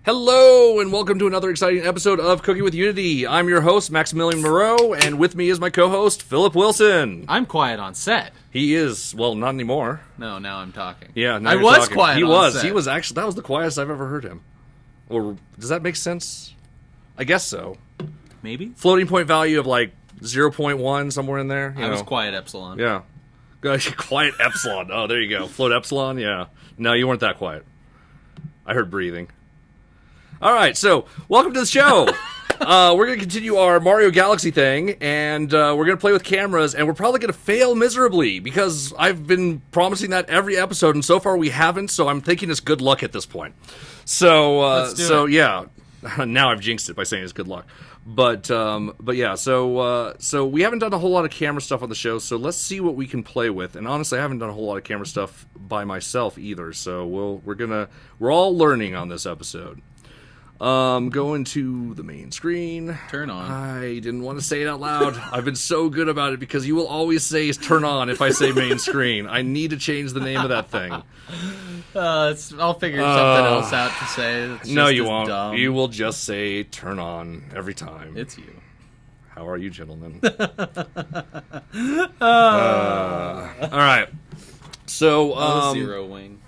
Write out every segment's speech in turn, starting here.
Hello, and welcome to another exciting episode of Cooking with Unity. I'm your host, Maximilian Moreau, and with me is my co-host, Philip Wilson. I'm quiet on set. He is, well, not anymore. No, now I'm talking. Yeah, now I you're was talking. quiet He on was. set. He was actually, that was the quietest I've ever heard him. Or, does that make sense? I guess so. Maybe? Floating point value of like 0.1, somewhere in there. I was quiet epsilon. Yeah. Quiet epsilon. Oh, there you go. Float epsilon, yeah. No, you weren't that quiet. I heard breathing. All right, so welcome to the show. We're going to continue our Mario Galaxy thing, and we're going to play with cameras, and we're probably going to fail miserably because I've been promising that every episode, and so far we haven't, so I'm thinking it's good luck at this point. So yeah, now I've jinxed it by saying it's good luck. But yeah, so we haven't done a whole lot of camera stuff on the show, so let's see what we can play with. And honestly, I haven't done a whole lot of camera stuff by myself either, so we're all learning on this episode. Going to the main screen. Turn on. I didn't want to say it out loud. I've been so good about it because you will always say turn on if I say main screen. I need to change the name of that thing. I'll figure something else out to say. That's No, just you as won't. dumb. You will just say turn on every time. It's you. How are you, gentlemen? All right. So, Zero wing.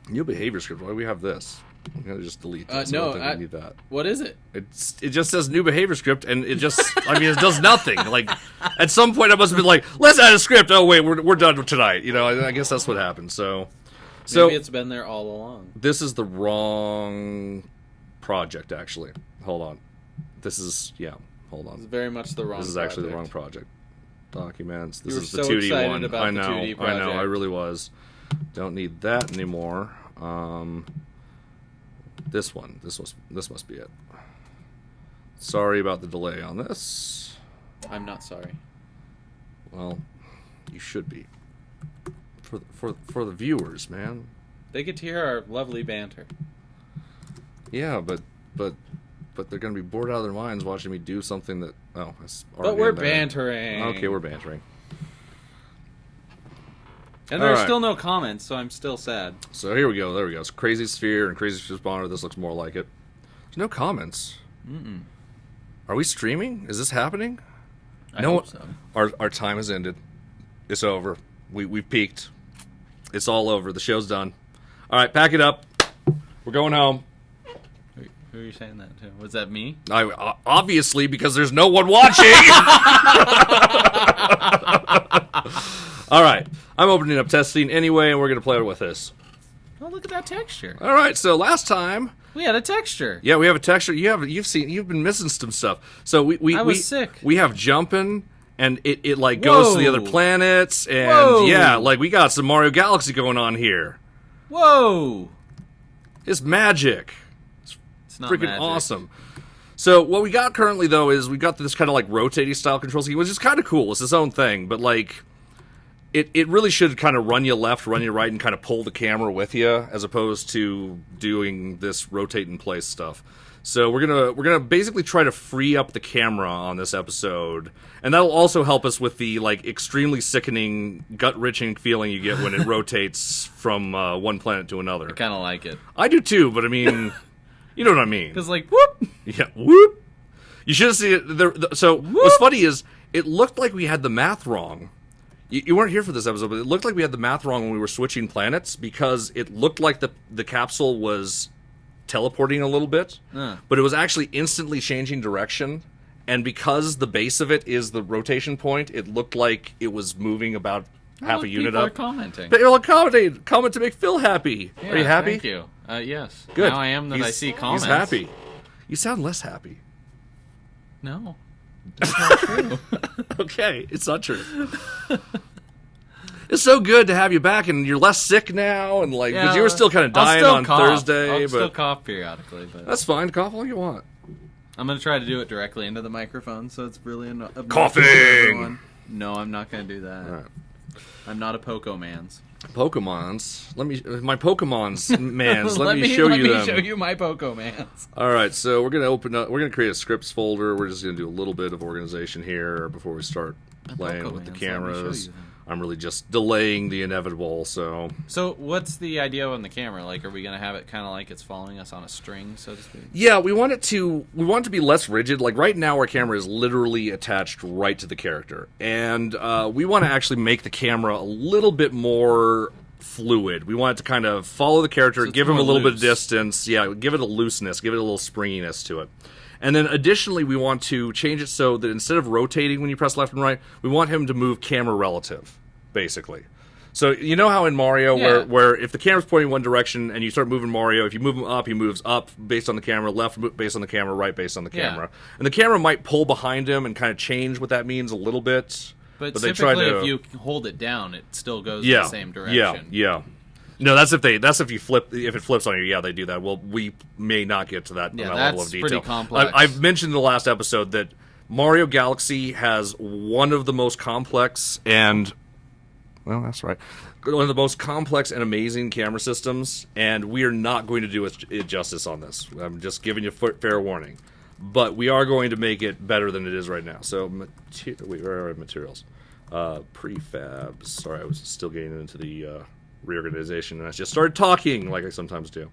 new behavior script. Why do we have this? I'm gonna just delete this. I no, don't think we need that. What is it? It just says new behavior script, and it just, I mean, it does nothing. Like, at some point I must have been like, let's add a script. Oh, wait, we're done tonight. You know, I guess that's what happened. So Maybe it's been there all along. this is the wrong project, actually. Hold on. Hold on. It's very much the wrong This is actually the project. wrong project. Documents. This You were is the so 2D excited one. about I the know. 2D I know. project. I really was. Don't need that anymore. This one. This must be it. Sorry about the delay on this. I'm not sorry. Well, you should be. For the viewers, man. They get to hear our lovely banter. Yeah, but they're gonna be bored out of their minds watching me do something that. Oh, that's But already we're in there. bantering. Okay, we're bantering. And there's All right. still no comments, so I'm still sad. So here we go. There we go. It's Crazy Sphere and Crazy Sphere Spawner. This looks more like it. There's no comments. Mm-mm. Are we streaming? Is this happening? I hope so. Our time has ended. It's over. We've peaked. It's all over. The show's done. All right, pack it up. We're going home. Who are you saying that to? Was that me? Obviously, because there's no one watching. All right. I'm opening up testing anyway, and we're going to play with this. Oh, look at that texture. All right. So last time, We had a texture. yeah, we have a texture. You've been missing some stuff. So I was sick. We have jumping, and it like goes to the other Whoa. planets, and Whoa. yeah, like we got some Mario Galaxy going on here. Whoa! It's magic. It's not Freaking magic. awesome. So what we got currently though is we got this kind of like rotating style control scheme, which is kind of cool. It's its own thing, but like it really should kind of run you left, run you right, and kind of pull the camera with you, as opposed to doing this rotate in place stuff. So we're gonna basically try to free up the camera on this episode, and that'll also help us with the like extremely sickening, gut-wrenching feeling you get when it rotates from one planet to another. I kind of like it. I do too, but I mean, you know what I mean. Because, like, whoop! Yeah, whoop. You should have seen it. So what's funny is it looked like we had the math wrong. You weren't here for this episode, but it looked like we had the math wrong when we were switching planets because it looked like the capsule was teleporting a little bit, but it was actually instantly changing direction. And because the base of it is the rotation point, it looked like it was moving about half a unit people up. Are commenting. But you'll comment to make Phil happy. Yeah, Are you happy? Thank you. Yes. Good. Now I am that I see comments. He's happy. You sound less happy. No. That's not true. Okay, it's not true. It's so good to have you back, and you're less sick now, and like because you were still kind of dying on Thursday. I'll but still cough periodically, but that's fine. Cough all you want. I'm gonna try to do it directly into the microphone, so it's really obnoxious Coughing! to everyone. No, I'm not gonna do that. All right. I'm not a Pokemans. Pokemons. My Pokemons, mans. Let me Let them. me show you my Pokemans. All right, so we're gonna open up. We're gonna create a scripts folder. We're just gonna do a little bit of organization here before we start playing with the Pokemans, let me show cameras. you them. I'm really just delaying the inevitable. So what's the idea on the camera? Like, are we gonna have it kind of like it's following us on a string, so to speak? yeah, we want it to be less rigid. Like right now, our camera is literally attached right to the character, and we want to actually make the camera a little bit more fluid. We want it to kind of follow the character, So give him a little bit of loose. distance. Yeah, give it a looseness, give it a little springiness to it. And then additionally, we want to change it so that instead of rotating when you press left and right, we want him to move camera relative, basically. So you know how in Mario, Yeah. where if the camera's pointing one direction and you start moving Mario, if you move him up, he moves up based on the camera, left based on the camera, right based on the Yeah. camera. And the camera might pull behind him and kind of change what that means a little bit. But they try typically, to, if you hold it down, it still goes in the same direction. Yeah. No, that's if it flips on you. Yeah, they do that. Well, we may not get to that, Yeah, that level of that's detail. pretty complex. I've mentioned in the last episode that Mario Galaxy has one of the most complex and one of the most complex and amazing camera systems, and we are not going to do it justice on this. I'm just giving you fair warning. But we are going to make it better than it is right now. So, where are materials? Prefabs. Sorry, I was still getting into the reorganization, and I just started talking like I sometimes do.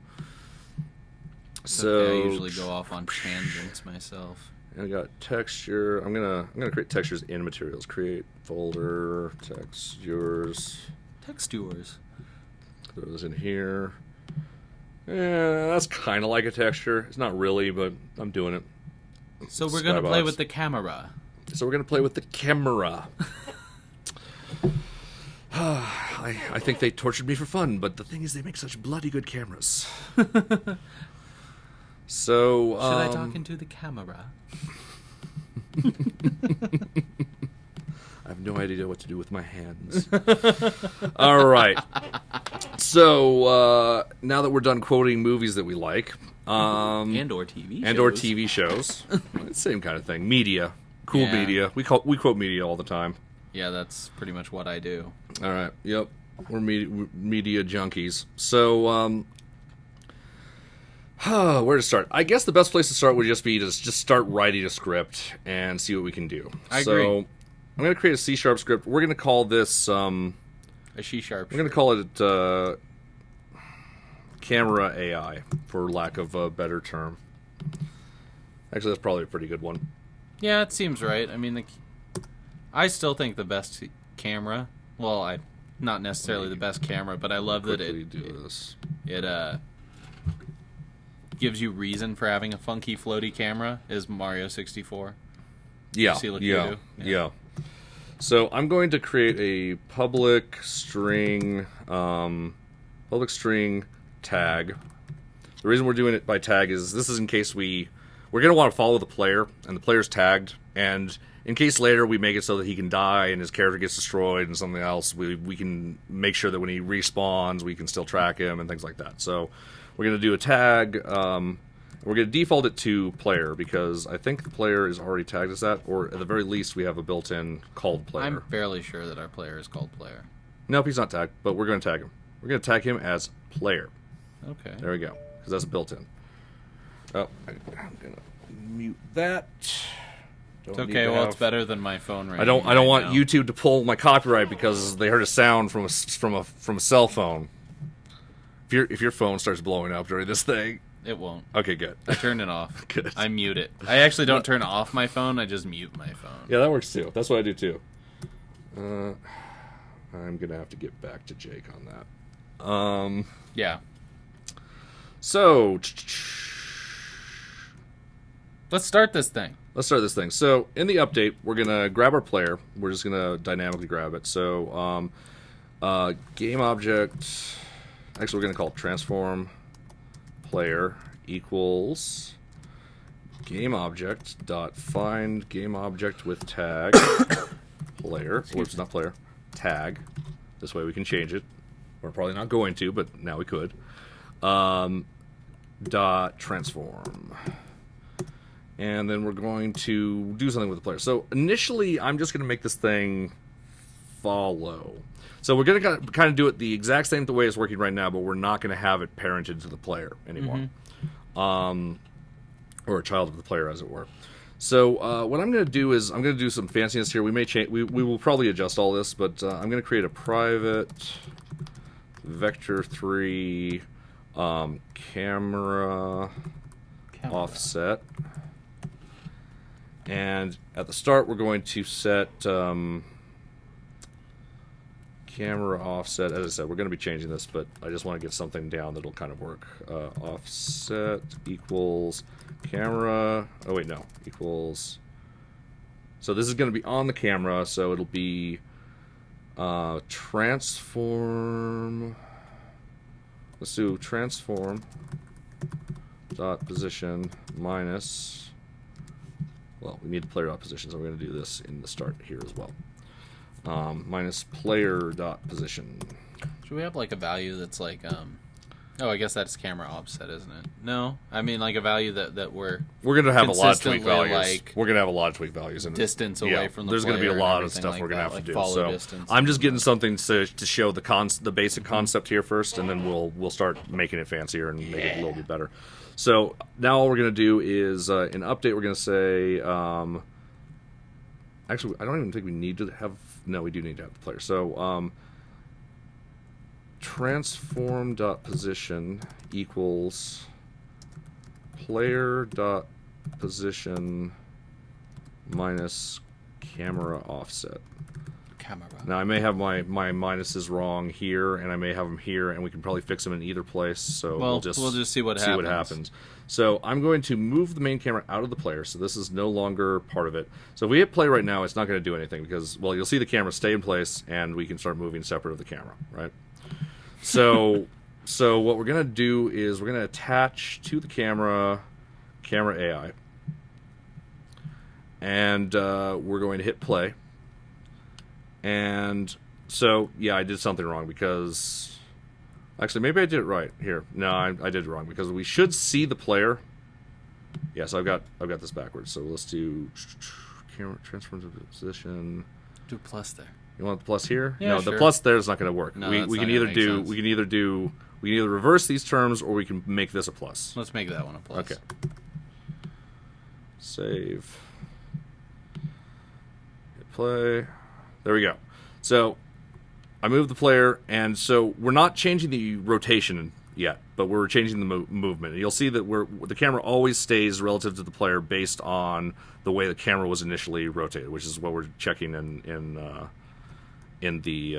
So I usually go off on tangents myself. I got texture. I'm gonna create textures in materials. Create folder textures. Textures. Throw this in here. Yeah, that's kind of like a texture. It's not really, but I'm doing it. So we're gonna play Skybox. with the camera. So we're gonna play with the camera. I think they tortured me for fun, but the thing is, they make such bloody good cameras. So Should I talk into the camera? I have no idea what to do with my hands. All right. So now that we're done quoting movies that we like, and or TV shows. and or TV shows, same kind of thing. Media, cool Yeah. media. We quote media all the time. Yeah, that's pretty much what I do. All right. Yep. We're media junkies. So where to start? I guess the best place to start would just be to just start writing a script and see what we can do. I So agree. I'm going to create a C# script. We're going to call this A C#. we're going to call it camera AI, for lack of a better term. Actually, that's probably a pretty good one. Yeah, it seems right. I mean, I still think the best camera. Well, not necessarily the best camera, but I love that Quickly it do this. gives you reason for having a funky floaty camera. Is Mario 64? Yeah, see what you do? yeah. So I'm going to create a public string tag. The reason we're doing it by tag is this is in case we're going to want to follow the player, and the player's tagged, and in case later we make it so that he can die and his character gets destroyed and something else, we can make sure that when he respawns, we can still track him and things like that. So we're going to do a tag. We're going to default it to player because I think the player is already tagged as that, or at the very least we have a built-in called player. I'm fairly sure that our player is called player. Nope, he's not tagged, but we're going to tag him. We're going to tag him as player. Okay. There we go, because that's a built-in. Oh, I'm going to mute that. Don't It's need okay. to Well, have- it's better than my phone right I don't now. want YouTube to pull my copyright because they heard a sound from a cell phone. If your phone starts blowing up during this thing, It won't. okay, good. I turned it off. Good. I mute it. I actually don't turn off my phone. I just mute my phone. Yeah, that works too. That's what I do too. I'm gonna have to get back to Jake on that. Yeah. So Let's start this thing. let's start this thing. So in the update, we're gonna grab our player. We're just gonna dynamically grab it. So game object. Actually, we're gonna call it transform player equals game object dot find game object with tag player. Whoops, not player. Tag. This way we can change it. We're probably not going to, but now we could. Dot transform. And then we're going to do something with the player. So initially, I'm just going to make this thing follow. So we're going to kind of do it the exact same way it's working right now, but we're not going to have it parented to the player anymore. Or a child of the player, as it were. So what I'm going to do is I'm going to do some fanciness here. We may change. We will probably adjust all this, but I'm going to create a private vector3 camera offset, and at the start we're going to set camera offset. As I said, we're going to be changing this, but I just want to get something down that'll kind of work. Offset equals camera. Oh wait, no, equals. So this is going to be on the camera, so it'll be transform. Let's do transform dot position minus. Well, we need the player dot position, so we're going to do this in the start here as well. Minus player dot position. Should we have like a value that's like oh, I guess that's camera offset, isn't it? No, I mean like a value that we're going to have a lot of tweak consistently, values. like, we're going to have a lot of tweak values and distance away from the there's going to be a player lot and of stuff everything we're going to like have that, to like do. follow So distance I'm just and getting something to show the basic concept here first, and then we'll start making it fancier and make it a little bit better. So now all we're going to do is in update we're going to say actually I don't even think we need to have. No, we do need to have the player. So transform dot position equals player dot position minus camera offset. camera. Now I may have my minuses wrong here, and I may have them here, and we can probably fix them in either place. So Well, we'll just see what happens. So I'm going to move the main camera out of the player, so this is no longer part of it. So if we hit play right now, it's not going to do anything because, well, you'll see the camera stay in place, and we can start moving separate of the camera, right? So what we're going to do is we're going to attach to the camera AI, and we're going to hit play. And so, yeah, I did something wrong because... Actually, maybe I did it right here. No, I did it wrong because we should see the player. Yeah, so I've got this backwards. So let's do camera transform to position. Do plus there. You want the plus here? Yeah, no, sure. the plus there is not going to work. No, we can either reverse these terms or we can make this a plus. Let's make that one a plus. Okay. Save. Hit play. There we go. So I moved the player, and so we're not changing the rotation yet, but we're changing the movement. And you'll see that the camera always stays relative to the player based on the way the camera was initially rotated, which is what we're checking in the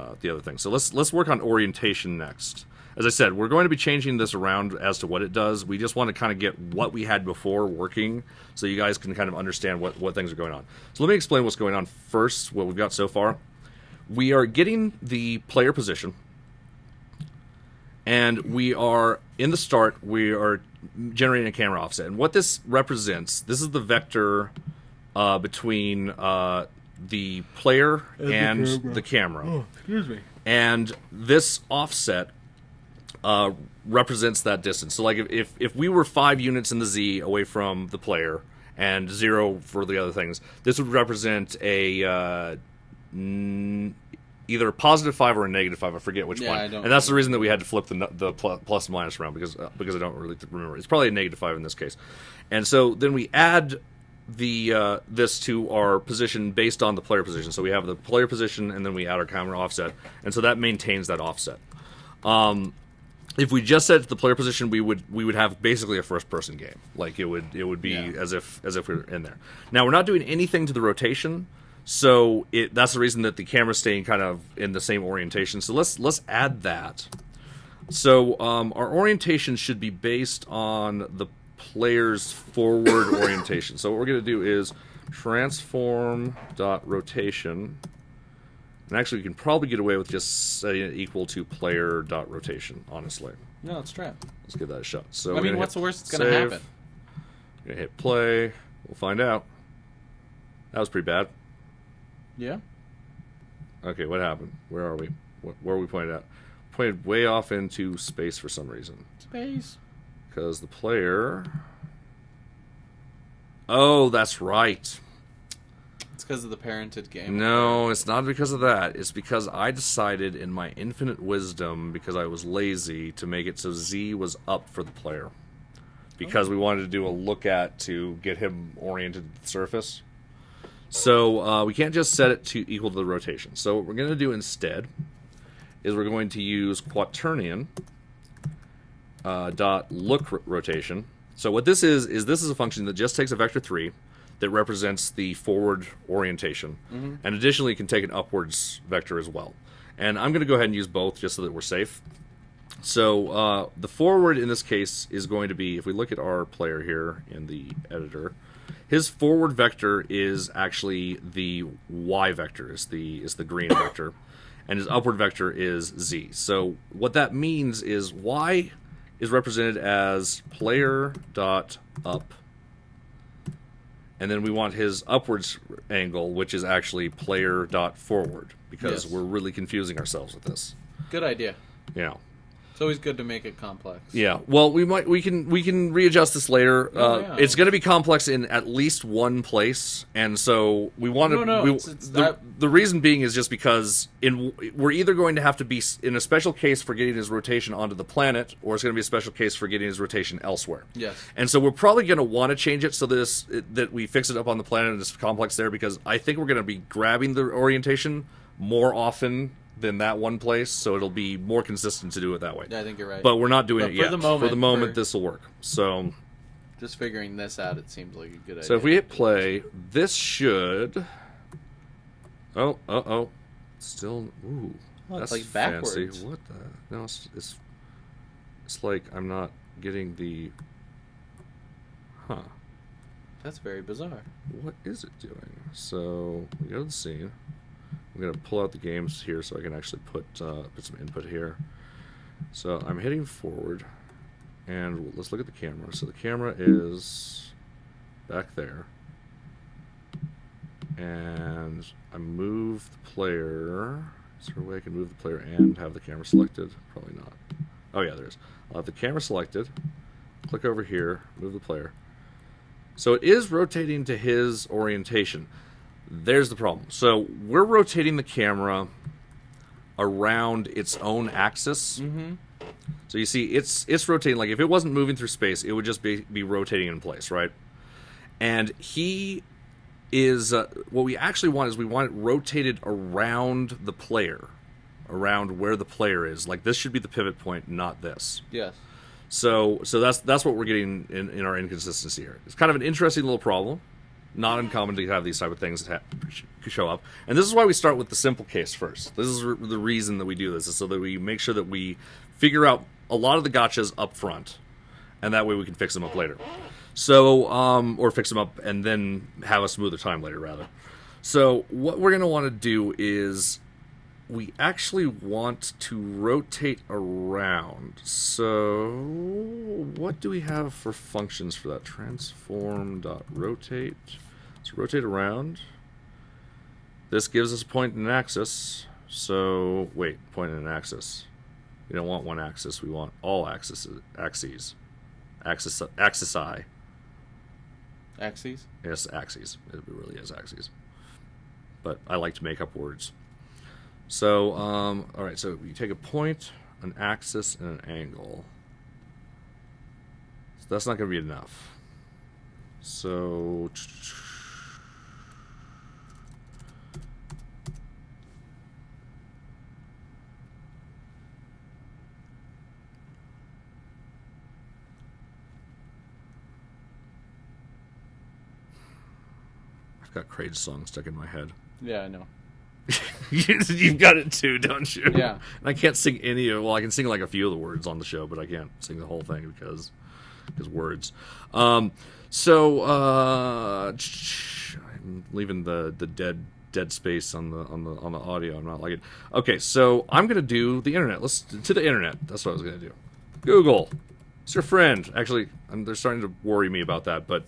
other thing. So let's work on orientation next. As I said, we're going to be changing this around as to what it does. We just want to kind of get what we had before working so you guys can kind of understand what things are going on. So let me explain what's going on first, what we've got so far. We are getting the player position, and we are, in the start, we are generating a camera offset. And what this represents, this is the vector between the player and the camera. Oh, excuse me. And this offset represents that distance. So like if we were 5 units in the Z away from the player and 0 for the other things, this would represent a either a positive 5 or a negative 5. I forget which one. And that's the reason that we had to flip the plus and minus around because I don't really remember. It's probably a negative 5 in this case. And so then we add the this to our position based on the player position. So we have the player position and then we add our camera offset, and so that maintains that offset. If we just set the player position, we would have basically a first person game. Like it would be as if we were in there. Now we're not doing anything to the rotation, so that's the reason that the camera's staying kind of in the same orientation. So let's add that. So our orientation should be based on the player's forward orientation. So what we're going to do is transform.rotation. And actually, we can probably get away with just setting it equal to player.rotation, honestly. No, let's try it. Let's give that a shot. So I mean, what's the worst that's going to happen? We're going to hit play. We'll find out. That was pretty bad. Yeah? Okay, what happened? Where are we? Where are we pointed at? Pointed way off into space for some reason. Space. Because the player... Oh, that's right. It's because of the parented game. No, it's not because of that. It's because I decided in my infinite wisdom, because I was lazy, to make it so Z was up for the player. because we wanted to do a look at to get him oriented to the surface. So we can't just set it to equal to the rotation. So what we're going to do instead is we're going to use quaternion dot look rotation. So what this is this is a function that just takes a vector 3 that represents the forward orientation, and additionally can take an upwards vector as well. And I'm going to go ahead and use both just so that we're safe. So the forward in this case is going to be, if we look at our player here in the editor, his forward vector is actually the y vector, is the green vector, and his upward vector is z. So what that means is y is represented as player dot up, and then we want his upwards angle, which is actually player dot forward, because we're really confusing ourselves with this. Good idea. Yeah. It's always good to make it complex. Yeah. Well, we can readjust this later. Yeah. It's going to be complex in at least one place, and so we want to. The reason being is just because we're either going to have to be in a special case for getting his rotation onto the planet, or it's going to be a special case for getting his rotation elsewhere. Yes. And so we're probably going to want to change it so that we fix it up on the planet and it's complex there, because I think we're going to be grabbing the orientation more often than that one place, so it'll be more consistent to do it that way. Yeah, I think you're right. But we're not doing it yet. For the moment, this will work. So, just figuring this out, it seems like a good idea. So if we hit play, this should. Still, ooh, that's like backwards. Fancy. What the? No, it's like I'm not getting the. Huh. That's very bizarre. What is it doing? So we go to the scene. I'm going to pull out the games here so I can actually put some input here. So I'm hitting forward, and let's look at the camera. So the camera is back there, and I move the player. Is there a way I can move the player and have the camera selected? Probably not. Oh yeah, there is. I'll have the camera selected, click over here, move the player. So it is rotating to his orientation. There's the problem. So we're rotating the camera around its own axis. Mm-hmm. So you see, it's rotating. Like if it wasn't moving through space, it would just be rotating in place, right? And he is what we actually want is we want it rotated around the player, around where the player is. Like this should be the pivot point, not this. Yes. So that's what we're getting in our inconsistency here. It's kind of an interesting little problem. Not uncommon to have these type of things show up. And this is why we start with the simple case first. This is the reason that we do this, is so that we make sure that we figure out a lot of the gotchas up front, and that way we can fix them up later. So, or fix them up and then have a smoother time later, rather. So what we're going to want to do is we actually want to rotate around. So what do we have for functions for that? Transform.rotate. Let's rotate around. This gives us a point and an axis. So, wait, point and an axis. We don't want one axis. We want all axes. Axisi. Axes? Yes, axes. It really is axes. But I like to make up words. So, all right, so you take a point, an axis, and an angle. So that's not going to be enough. So, I've got Craig's song stuck in my head. Yeah, I know. You've got it too, don't you? Yeah. And I can't sing any of. Well, I can sing like a few of the words on the show, but I can't sing the whole thing because words. I'm leaving the dead space on the audio. I'm not liking it. Okay, so I'm gonna do the internet. Let's to the internet. That's what I was gonna do. Google, it's your friend. Actually, they're starting to worry me about that, but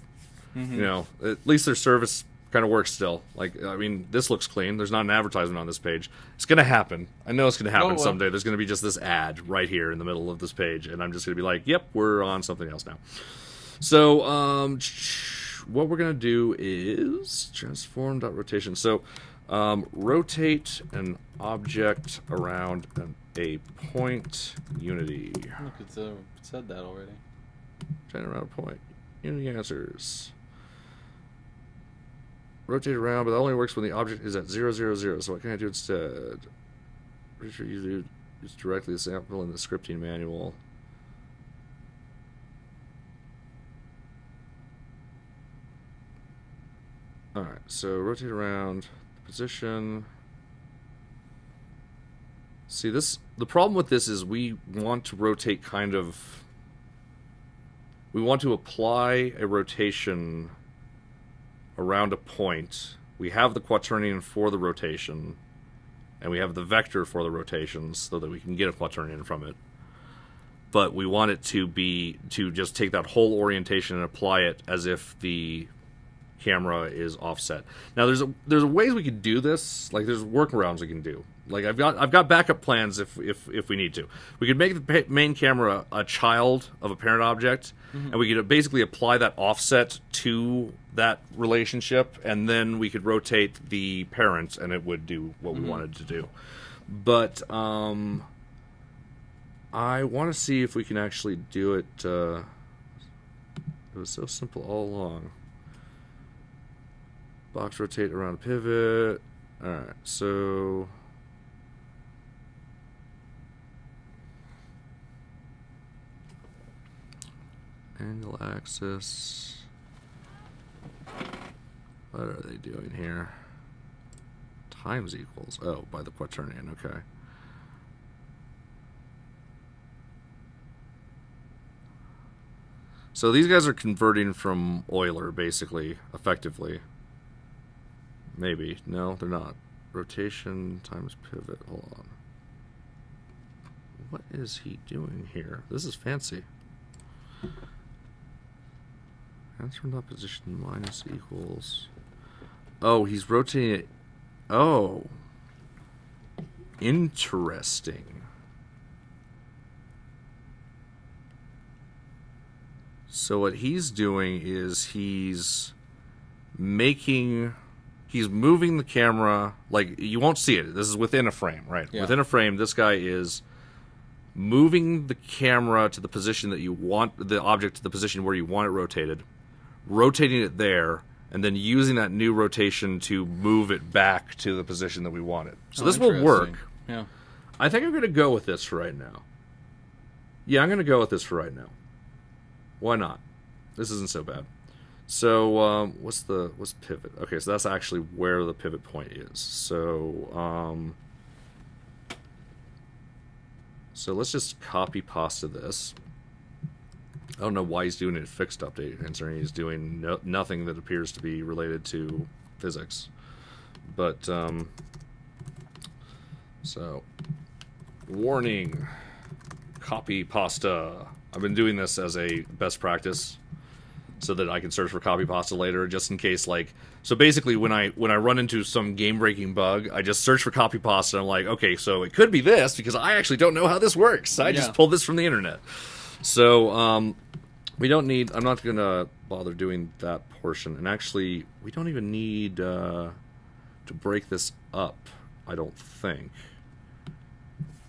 you know, at least their service kind of works still. Like, I mean, this looks clean. There's not an advertisement on this page. It's going to happen. I know it's going to happen someday. There's going to be just this ad right here in the middle of this page, and I'm just going to be like, yep, we're on something else now. So, what we're going to do is transform.rotation. So, rotate an object around a point unity. Look, it said that already. Rotate around a point. Any answers? Rotate around, but that only works when the object is at 0, 0, 0. So what can I do instead? Pretty sure you use directly the sample in the scripting manual. Alright, so rotate around position. See, the problem with this is we want to rotate we want to apply a rotation around a point. We have the quaternion for the rotation, and we have the vector for the rotations so that we can get a quaternion from it. But we want it to just take that whole orientation and apply it as if the camera is offset. Now there's ways we can do this. Like there's workarounds we can do. Like I've got backup plans if we need to. We could make the main camera a child of a parent object, and we could basically apply that offset to that relationship, and then we could rotate the parent, and it would do what we wanted to do. But I want to see if we can actually do it. It was so simple all along. Box rotate around a pivot. Alright, so angle axis. What are they doing here? Times equals. Oh, by the quaternion, okay. So these guys are converting from Euler, basically, effectively. Maybe. No, they're not. Rotation times pivot. Hold on. What is he doing here? This is fancy. Transform that position minus equals. Oh, he's rotating it. Oh. Interesting. So what he's doing is he's moving the camera, like, you won't see it. This is within a frame, right? Yeah. Within a frame, this guy is moving the camera to the position that you want, the object to the position where you want it rotated, rotating it there, and then using that new rotation to move it back to the position that we want it. So this will work. Yeah. I think I'm going to go with this for right now. Yeah, I'm going to go with this for right now. Why not? This isn't so bad. So, what's pivot? Okay, so that's actually where the pivot point is. So, let's just copy pasta this. I don't know why he's doing it fixed update, considering he's doing nothing that appears to be related to physics. But, so, warning, copy pasta. I've been doing this as a best practice so that I can search for copy pasta later, just in case, like, so basically when I run into some game-breaking bug, I just search for copy pasta, and I'm like, okay, so it could be this, because I actually don't know how this works. I just pulled this from the internet. So, we don't need, I'm not going to bother doing that portion, and actually, we don't even need to break this up, I don't think.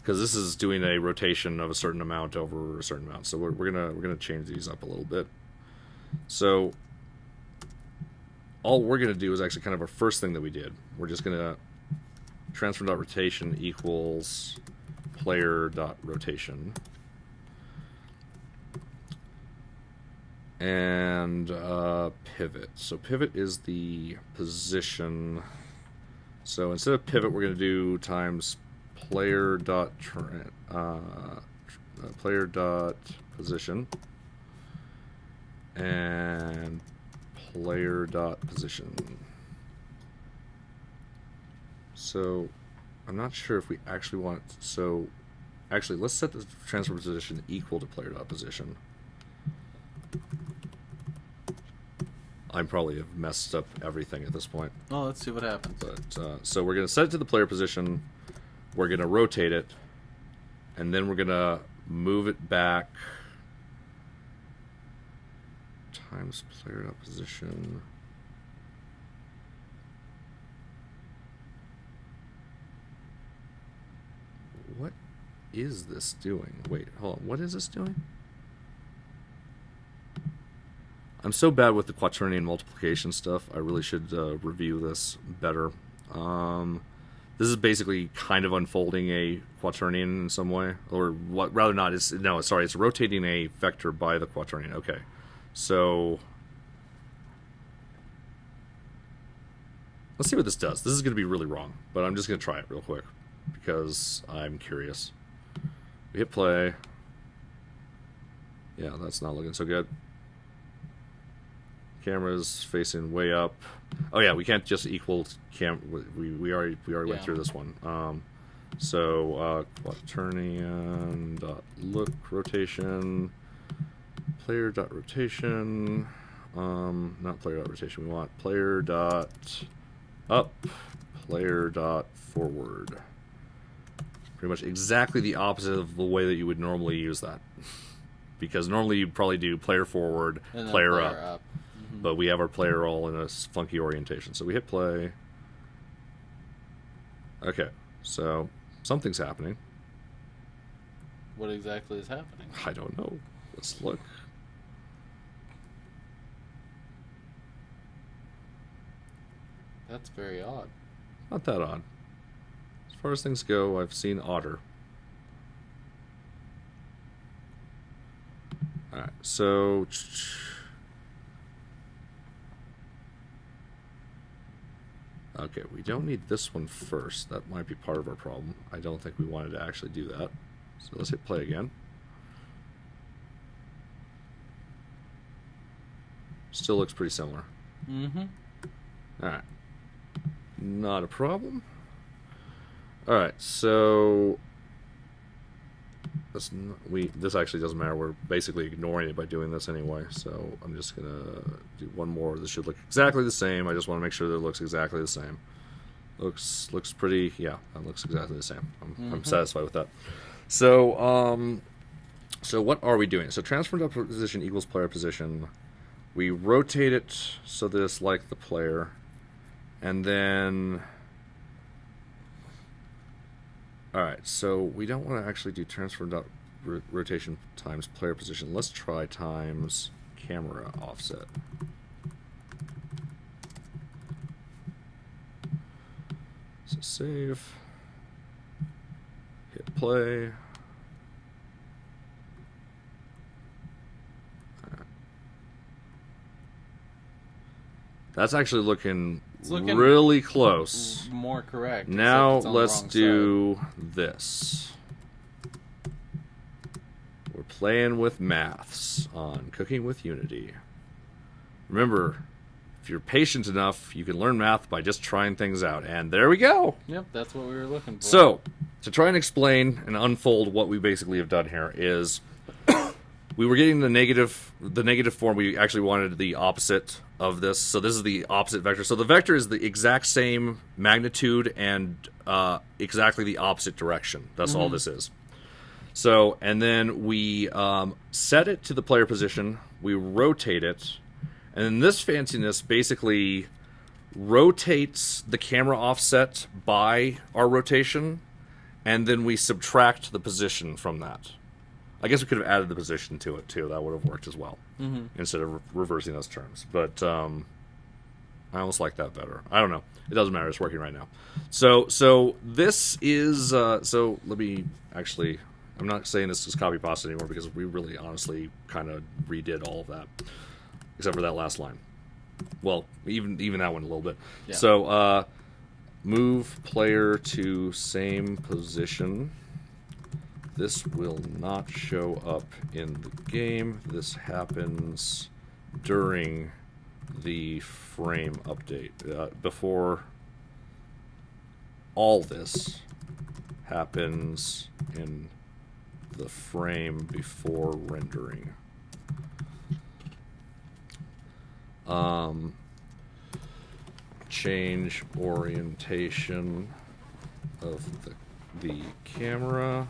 Because this is doing a rotation of a certain amount over a certain amount, so we're gonna change these up a little bit. So all we're gonna do is actually kind of our first thing that we did. We're just gonna transform.rotation equals player.rotation, and pivot. So pivot is the position. So instead of pivot, we're gonna do times player dot position and player dot position. So I'm not sure if we actually want it. So actually, let's set the transfer position equal to player dot position. I probably have messed up everything at this point. Oh, let's see what happens. But so we're going to set it to the player position. We're going to rotate it, and then we're going to move it back times player dot position. What is this doing? Wait, hold on. What is this doing? I'm so bad with the quaternion multiplication stuff. I really should review this better. This is basically kind of unfolding a quaternion in some way, or what? Rather not. It's rotating a vector by the quaternion. Okay, so let's see what this does. This is going to be really wrong, but I'm just going to try it real quick because I'm curious. We hit play. Yeah, that's not looking so good. Camera's facing way up. Oh yeah, we can't just equal we already went through this one. Quaternion dot look rotation, player dot rotation, not player dot rotation. We want player dot up, player dot forward. Pretty much exactly the opposite of the way that you would normally use that, because normally you'd probably do player forward, player up. But we have our player all in a funky orientation. So we hit play. Okay, so something's happening. What exactly is happening? I don't know. Let's look. That's very odd. Not that odd. As far as things go, I've seen odder. Alright, so... Okay, we don't need this one first. That might be part of our problem. I don't think we wanted to actually do that. So let's hit play again. Still looks pretty similar. Alright. Not a problem. Alright, so... This actually doesn't matter. We're basically ignoring it by doing this anyway. So I'm just going to do one more. This should look exactly the same. I just want to make sure that it looks exactly the same. Looks pretty... Yeah, that looks exactly the same. I'm satisfied with that. So, so what are we doing? So transfer to position equals player position. We rotate it so that it's like the player. And then... Alright, so we don't want to actually do transfer dot rotation times player position. Let's try times camera offset. So save. Hit play. Right. That's actually looking really close. More correct. Now let's do this. We're playing with maths on Cooking with Unity. Remember, if you're patient enough, you can learn math by just trying things out. And there we go. Yep, that's what we were looking for. So, to try and explain and unfold what we basically have done here is we were getting the negative form. We actually wanted the opposite of this. So this is the opposite vector. So the vector is the exact same magnitude and exactly the opposite direction. That's all this is. So, and then we set it to the player position. We rotate it. And then this fanciness basically rotates the camera offset by our rotation. And then we subtract the position from that. I guess we could have added the position to it, too. That would have worked as well, instead of reversing those terms. But I almost like that better. I don't know. It doesn't matter. It's working right now. So this is... so let me actually... I'm not saying this is copy pasta anymore because we really honestly kind of redid all of that, except for that last line. Well, even that one a little bit. Yeah. So move player to same position. This will not show up in the game. This happens during the frame update. Before all this happens in the frame before rendering. Change orientation of the camera.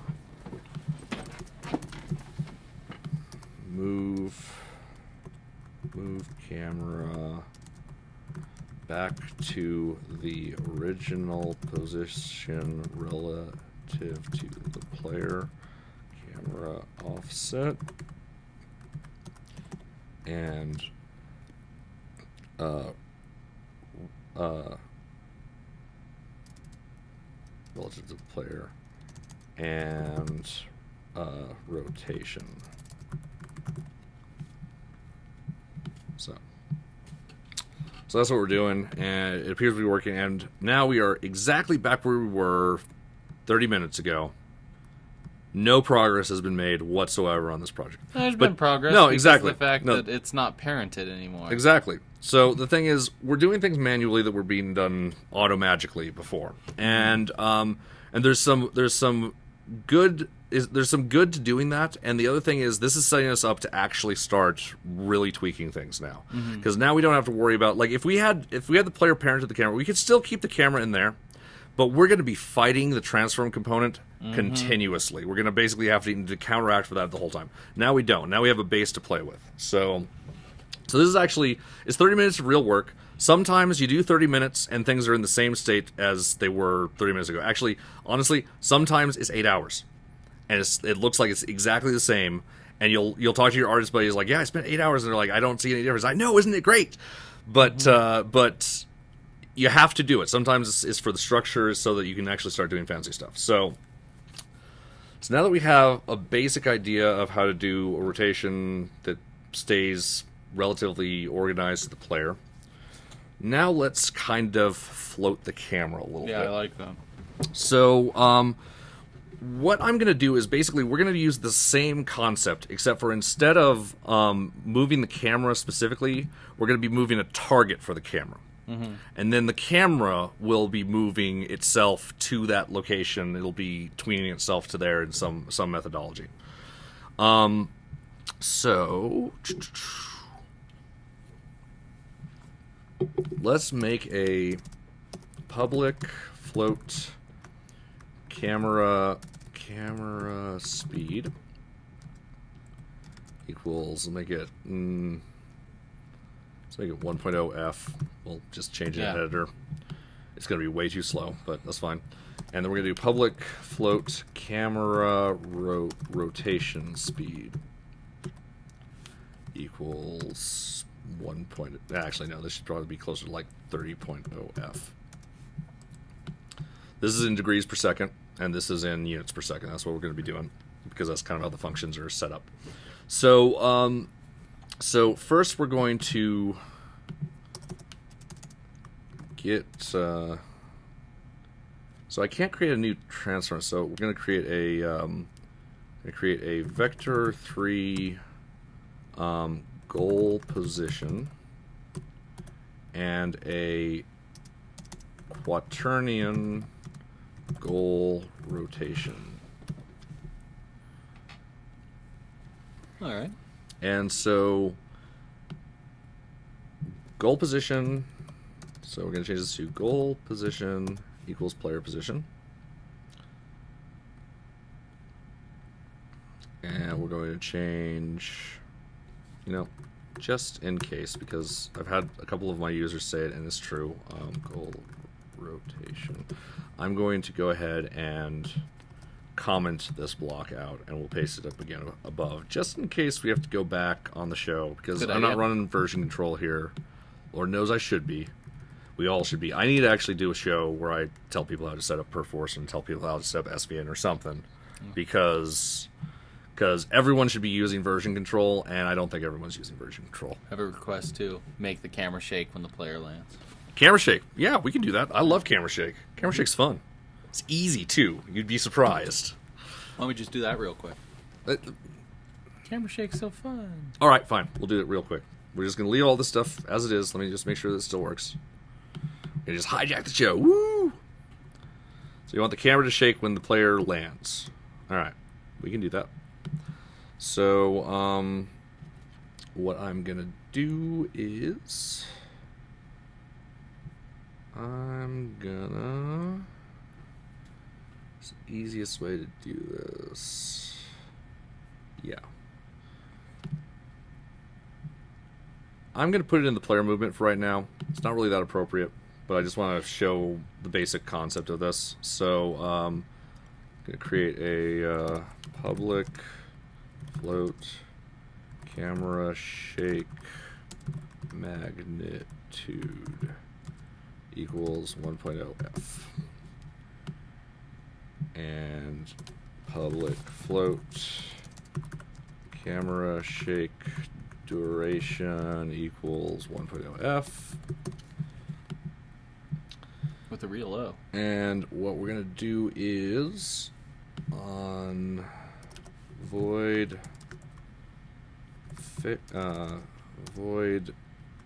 Move camera back to the original position relative to the player. Camera offset. And relative to the player, and rotation. So that's what we're doing, and it appears to be working. And now we are exactly back where we were 30 minutes ago. No progress has been made whatsoever on this project. There's been progress. No, because exactly. Of the fact that it's not parented anymore. Exactly. So the thing is, we're doing things manually that were being done auto-magically before, and there's some good to doing that. And the other thing is, this is setting us up to actually start really tweaking things now, because now we don't have to worry about, like, if we had the player parented the camera, we could still keep the camera in there, but we're going to be fighting the transform component continuously. We're going to basically have to counteract for that the whole time. Now we don't. Now we have a base to play with. So this is actually, it's 30 minutes of real work. Sometimes you do 30 minutes and things are in the same state as they were 30 minutes ago. Actually, honestly, sometimes it's 8 hours. And it looks like it's exactly the same. And you'll talk to your artist buddies like, yeah, I spent 8 hours, and they're like, I don't see any difference. I know, isn't it great? But you have to do it. Sometimes it's for the structure so that you can actually start doing fancy stuff. So now that we have a basic idea of how to do a rotation that stays relatively organized to the player, now let's kind of float the camera a little bit. Yeah, I like that. So what I'm going to do is basically we're going to use the same concept, except for instead of moving the camera specifically, we're going to be moving a target for the camera. And then the camera will be moving itself to that location. It'll be tweening itself to there in some methodology. So let's make a public float camera speed equals, make it 1.0 f. We'll just change it in editor. It's going to be way too slow, but that's fine. And then we're going to do public float camera rotation speed equals 1. Actually, no, this should probably be closer to like 30.0 f. This is in degrees per second, and this is in units per second. That's what we're going to be doing, because that's kind of how the functions are set up. So, so first we're going to get, so I can't create a new transform, so we're going to create a vector 3 goal position and a quaternion goal rotation. All right. And so goal position, so we're going to change this to goal position equals player position. And we're going to change, just in case, because I've had a couple of my users say it and it's true, goal rotation. I'm going to go ahead and comment this block out, and we'll paste it up again above, just in case we have to go back on the show, because I'm not running version control here. Lord knows I should be. We all should be. I need to actually do a show where I tell people how to set up Perforce and tell people how to set up SVN or something, because everyone should be using version control, and I don't think everyone's using version control. I have a request to make the camera shake when the player lands. Camera shake. Yeah, we can do that. I love camera shake. Camera shake's fun. It's easy, too. You'd be surprised. Why don't we just do that real quick? Camera shake's so fun. All right, fine. We'll do it real quick. We're just going to leave all this stuff as it is. Let me just make sure that it still works. And just hijack the show. Woo! So you want the camera to shake when the player lands. All right. We can do that. So, what I'm going to do is I'm gonna... It's the easiest way to do this. Yeah. I'm going to put it in the player movement for right now. It's not really that appropriate, but I just want to show the basic concept of this. So, I'm going to create a public float camera shake magnitude equals 1.0f. And public float camera shake duration equals 1.0f. With a real O. And what we're going to do is on void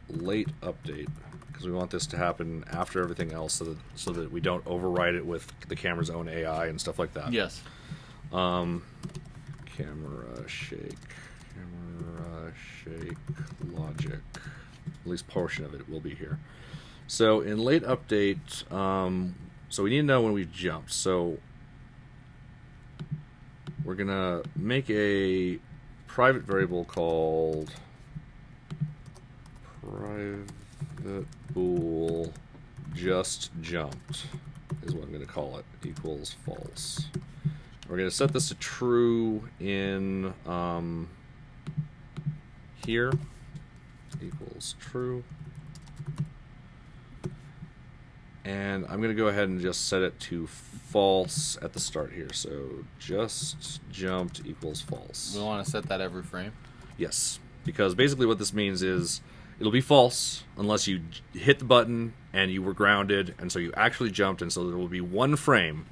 late update, because we want this to happen after everything else so that we don't override it with the camera's own AI and stuff like that. Yes. Camera shake logic. At least portion of it will be here. So in late update, so we need to know when we've jumped. So we're gonna make a private variable called private bool just jumped is what I'm gonna call it, equals false. We're gonna set this to true in here, equals true. And I'm going to go ahead and just set it to false at the start here. So just jumped equals false. We want to set that every frame? Yes, because basically what this means is it'll be false unless you hit the button and you were grounded, and so you actually jumped, and so there will be one frame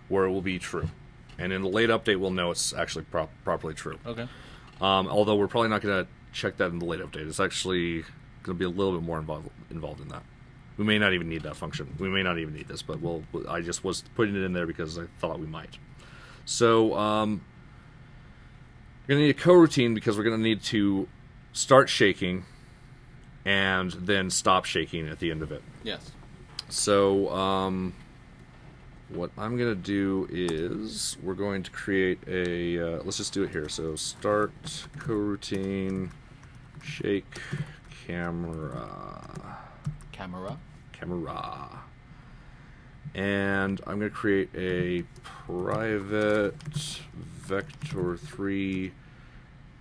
where it will be true. And in the late update, we'll know it's actually properly true. Okay. Although we're probably not going to check that in the late update. It's actually going to be a little bit more involved in that. We may not even need that function. We may not even need this, but I just was putting it in there because I thought we might. So we're going to need a coroutine because we're going to need to start shaking and then stop shaking at the end of it. Yes. So what I'm going to do is we're going to create a, let's just do it here. So start coroutine shake camera. And I'm going to create a private vector3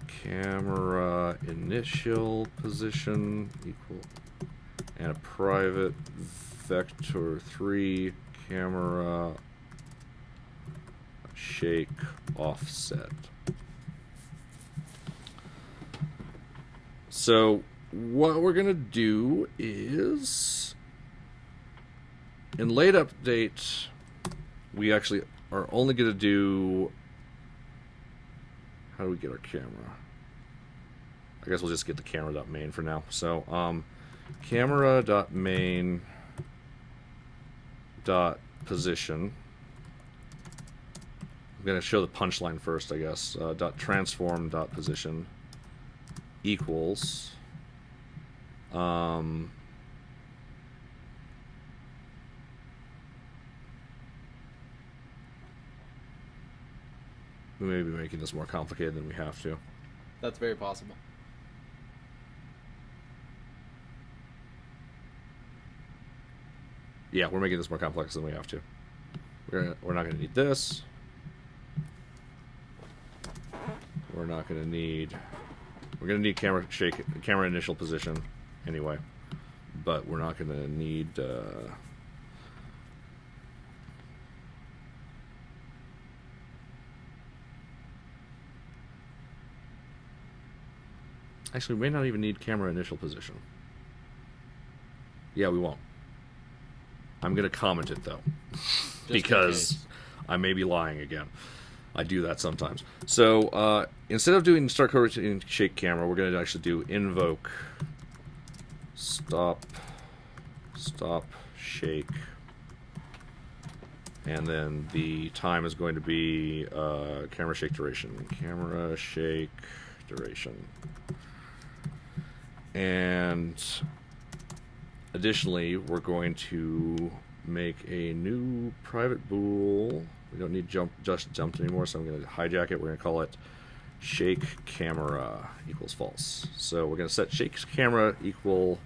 camera initial position equal, and a private vector3 camera shake offset. So what we're going to do is, in late update, we actually are only going to do, how do we get our camera? I guess we'll just get the camera.main for now. So camera.main.position. I'm going to show the punchline first, I guess. .transform.position equals we may be making this more complicated than we have to. That's very possible. Yeah, we're making this more complex than we have to. We're not going to need this. We're not going to need. We're going to need camera initial position anyway, but we're not going to need. Actually, we may not even need camera initial position. Yeah, we won't. I'm going to comment it, though, because I may be lying again. I do that sometimes. So instead of doing start coroutine shake camera, we're going to actually do invoke stop shake, and then the time is going to be camera shake duration. And additionally, we're going to make a new private bool. We don't need just jumped anymore, so I'm going to hijack it. We're going to call it shake camera equals false. So we're going to set shake camera equal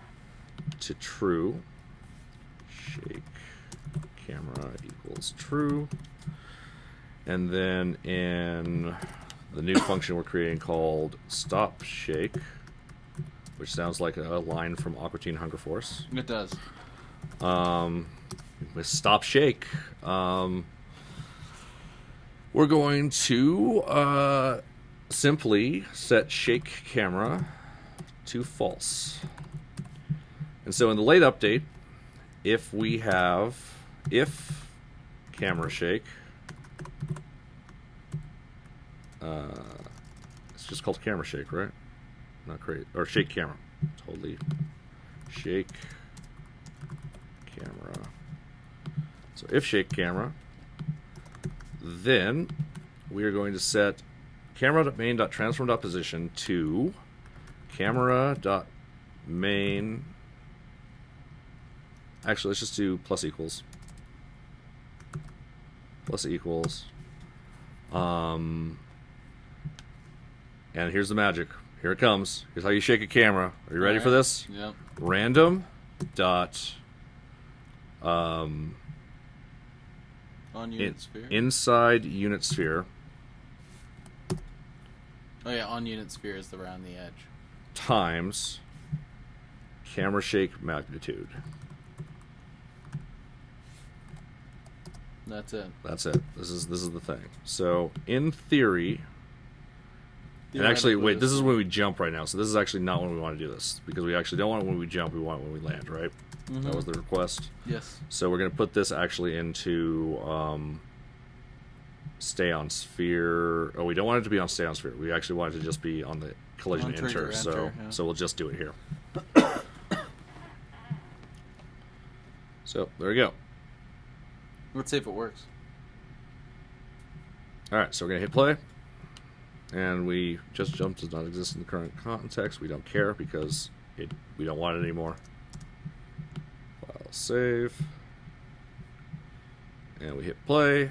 to true. Shake camera equals true. And then in the new function we're creating called stop shake, which sounds like a line from Aqua Teen Hunger Force. It does. With stop shake. We're going to simply set shake camera to false. And so in the late update, if camera shake, it's just called camera shake, right? Not great. Or shake camera. Totally. Shake camera. So if shake camera, then we are going to set camera.main.transform.position to camera.main. Actually, let's just do plus equals. Plus equals. And here's the magic. Here it comes. Here's how you shake a camera. Are you ready for this? Yep. Random dot On unit sphere. Inside unit sphere Oh yeah, on unit sphere is around the edge. times camera shake magnitude. That's it. That's it. This is the thing. So in theory, and actually, wait, this is when we jump right now. So this is actually not when we want to do this, because we actually don't want it when we jump. We want it when we land, right? Mm-hmm. That was the request. Yes. So we're going to put this actually into stay on sphere. Oh, we don't want it to be on stay on sphere. We actually want it to just be on the collision On trigger enter. So enter, yeah. so we'll just do it here. So there we go. Let's see if it works. All right, so we're going to hit play. And we just jump does not exist in the current context. We don't care because we don't want it anymore. File save. And we hit play.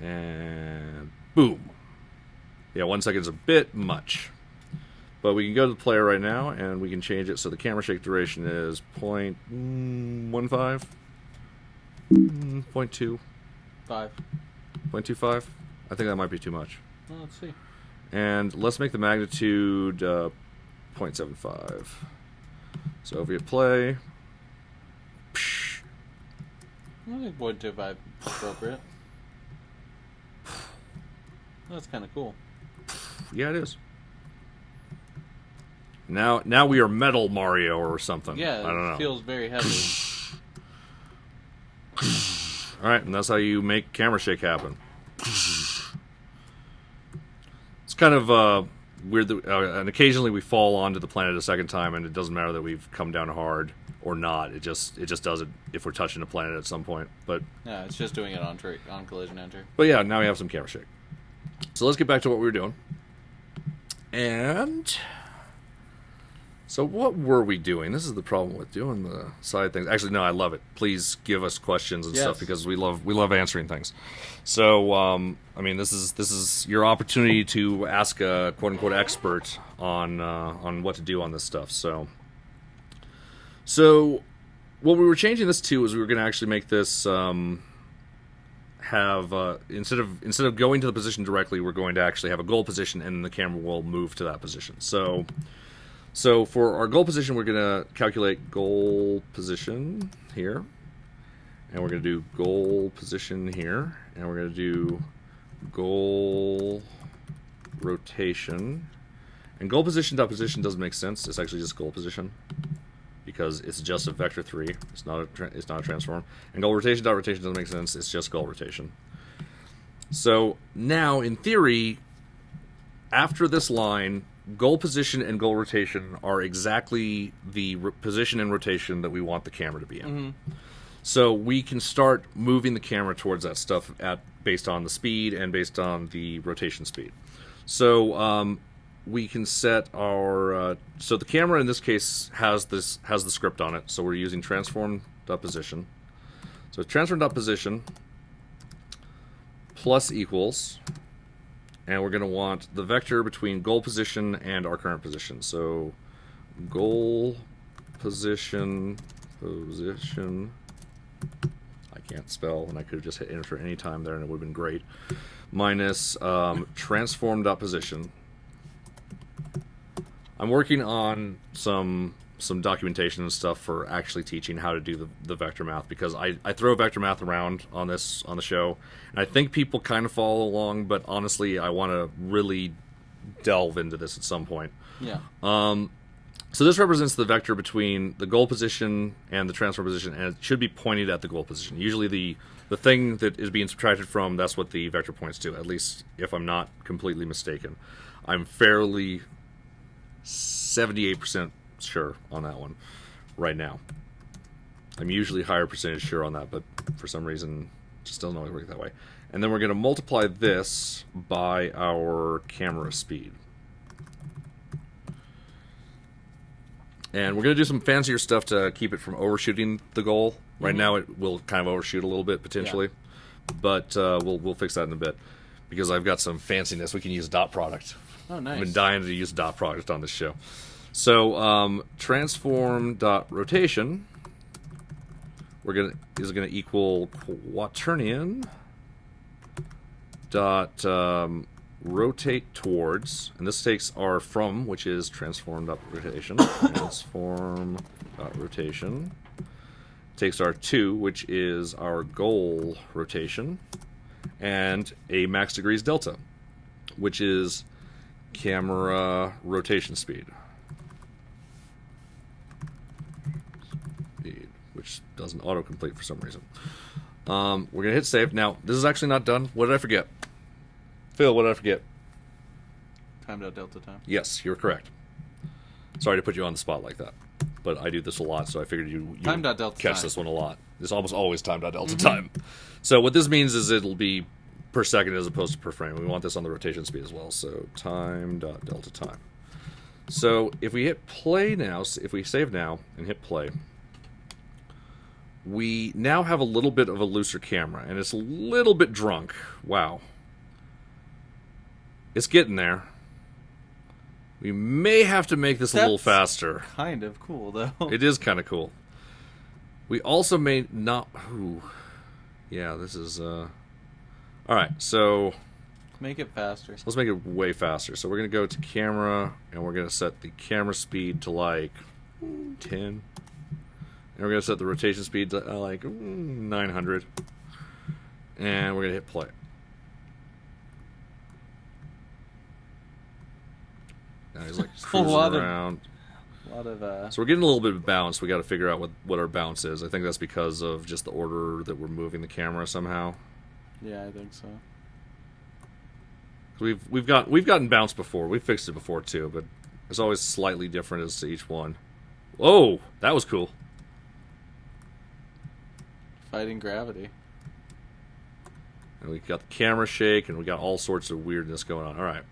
And boom. Yeah, 1 second is a bit much. But we can go to the player right now and we can change it so the camera shake duration is 0.15. 0.2. 5. 0.25. I think that might be too much. Well, let's see. And let's make the magnitude 0.75. So if we hit play, I think 0.25 is appropriate. That's kind of cool. yeah, it is. Now we are Metal Mario or something. Yeah, I don't know. It feels very heavy. All right, and that's how you make camera shake happen. It's kind of weird that, and occasionally we fall onto the planet a second time, and it doesn't matter that we've come down hard or not. It just does it if we're touching a planet at some point. But Yeah, it's just doing it on collision enter. yeah, now we have some camera shake. So let's get back to what we were doing. And so what were we doing? This is the problem with doing the side things. Actually, no, I love it. Please give us questions and stuff because we love answering things. So, I mean, this is your opportunity to ask a quote unquote expert on what to do on this stuff. So what we were changing this to is we were going to actually make this have instead of going to the position directly, we're going to actually have a goal position, and the camera will move to that position. So for our goal position, we're going to calculate goal position here, and we're going to do goal position here, and we're going to do goal rotation. And goal position dot position doesn't make sense. It's actually just goal position because it's just a vector 3. It's not a transform. And goal rotation dot rotation doesn't make sense. It's just goal rotation. So now, in theory, after this line, goal position and goal rotation are exactly the position and rotation that we want the camera to be in. Mm-hmm. So we can start moving the camera towards that stuff based on the speed and based on the rotation speed. So we can set our so the camera in this case has the script on it. So we're using transform.position. So transform.position plus equals. And we're going to want the vector between goal position and our current position. So goal position, I can't spell, and I could have just hit enter any time there and it would have been great, minus transform.position. I'm working on some documentation and stuff for actually teaching how to do the vector math, because I throw vector math around on the show, and I think people kind of follow along, but honestly I want to really delve into this at some point. Yeah. So this represents the vector between the goal position and the transfer position, and it should be pointed at the goal position. Usually the thing that is being subtracted from, that's what the vector points to, at least if I'm not completely mistaken. I'm fairly 78% sure on that one right now. I'm usually higher percentage sure on that, but for some reason it just doesn't always work that way. And then we're going to multiply this by our camera speed. And we're going to do some fancier stuff to keep it from overshooting the goal. Right now it will kind of overshoot a little bit potentially, but we'll fix that in a bit, because I've got some fanciness. We can use dot product. Oh, nice. I've been dying to use dot product on this show. So transform dot rotation is gonna equal quaternion dot rotate towards, and this takes our from, which is transform dot rotation. Transform dot rotation takes our to, which is our goal rotation, and a max degrees delta, which is camera rotation speed, which doesn't autocomplete for some reason. We're going to hit save. Now, this is actually not done. What did I forget? Phil, what did I forget? Time.delta time. Yes, you're correct. Sorry to put you on the spot like that, but I do this a lot, so I figured you Time.delta catch time. this one a lot. It's almost always time.delta time. So what this means is it'll be per second as opposed to per frame. We want this on the rotation speed as well, so time.delta time. So if we hit play now, if we save now and hit play, we now have a little bit of a looser camera, and it's a little bit drunk. Wow. It's getting there. We may have to make this a little faster. Kind of cool, though. It is kind of cool. We also may not... Ooh. Yeah, this is... Alright, so... Make it faster. Let's make it way faster. So we're going to go to camera, and we're going to set the camera speed to like 10. And we're going to set the rotation speed to like 900. And we're going to hit play. Now he's like cruising around. A lot of, So we're getting a little bit of bounce. We got to figure out what our bounce is. I think that's because of just the order that we're moving the camera somehow. Yeah, I think so. We've gotten bounce before. We've fixed it before too, but it's always slightly different as to each one. Whoa, that was cool. Fighting gravity. And we got the camera shake, and we got all sorts of weirdness going on. All right,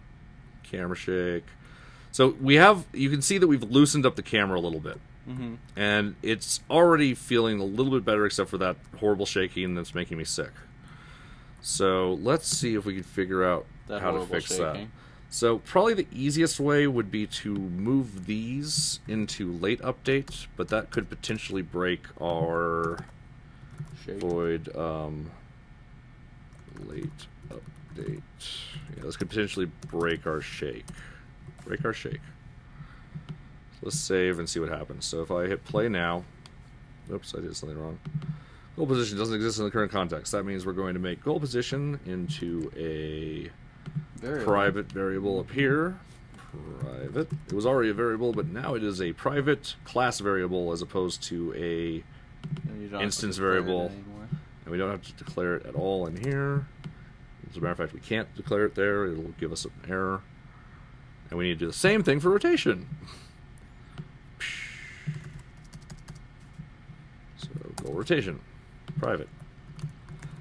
camera shake. So you can see that we've loosened up the camera a little bit. Mm-hmm. And it's already feeling a little bit better, except for that horrible shaking that's making me sick. So let's see if we can figure out how to fix that. So probably the easiest way would be to move these into late update, but that could potentially break our void late update. Yeah, this could potentially break our shake. Break our shake. So let's save and see what happens. So if I hit play now, oops, I did something wrong. Goal position doesn't exist in the current context. That means we're going to make goal position into a private variable up here. Private. It was already a variable, but now it is a private class variable as opposed to a instance variable. And we don't have to declare it at all in here. As a matter of fact, we can't declare it there. It'll give us an error. And we need to do the same thing for rotation. So goal rotation. Private.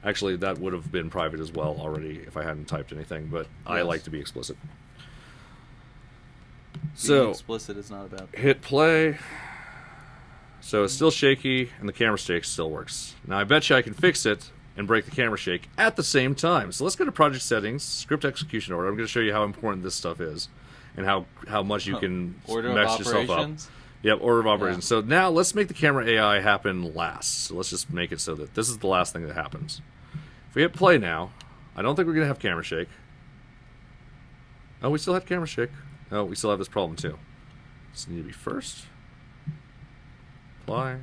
Actually, that would have been private as well already if I hadn't typed anything, but yes. I like to be explicit. Being explicit is not about hit play. So it's still shaky, and the camera shake still works. Now I bet you I can fix it and break the camera shake at the same time. So let's go to project settings, script execution order. I'm going to show you how important this stuff is, and how much you can mess yourself up. Yep, order of operations. Yeah. So now let's make the camera AI happen last. So let's just make it so that this is the last thing that happens. If we hit play now, I don't think we're going to have camera shake. Oh, we still have camera shake. Oh, we still have this problem too. Does it need to be first? Apply.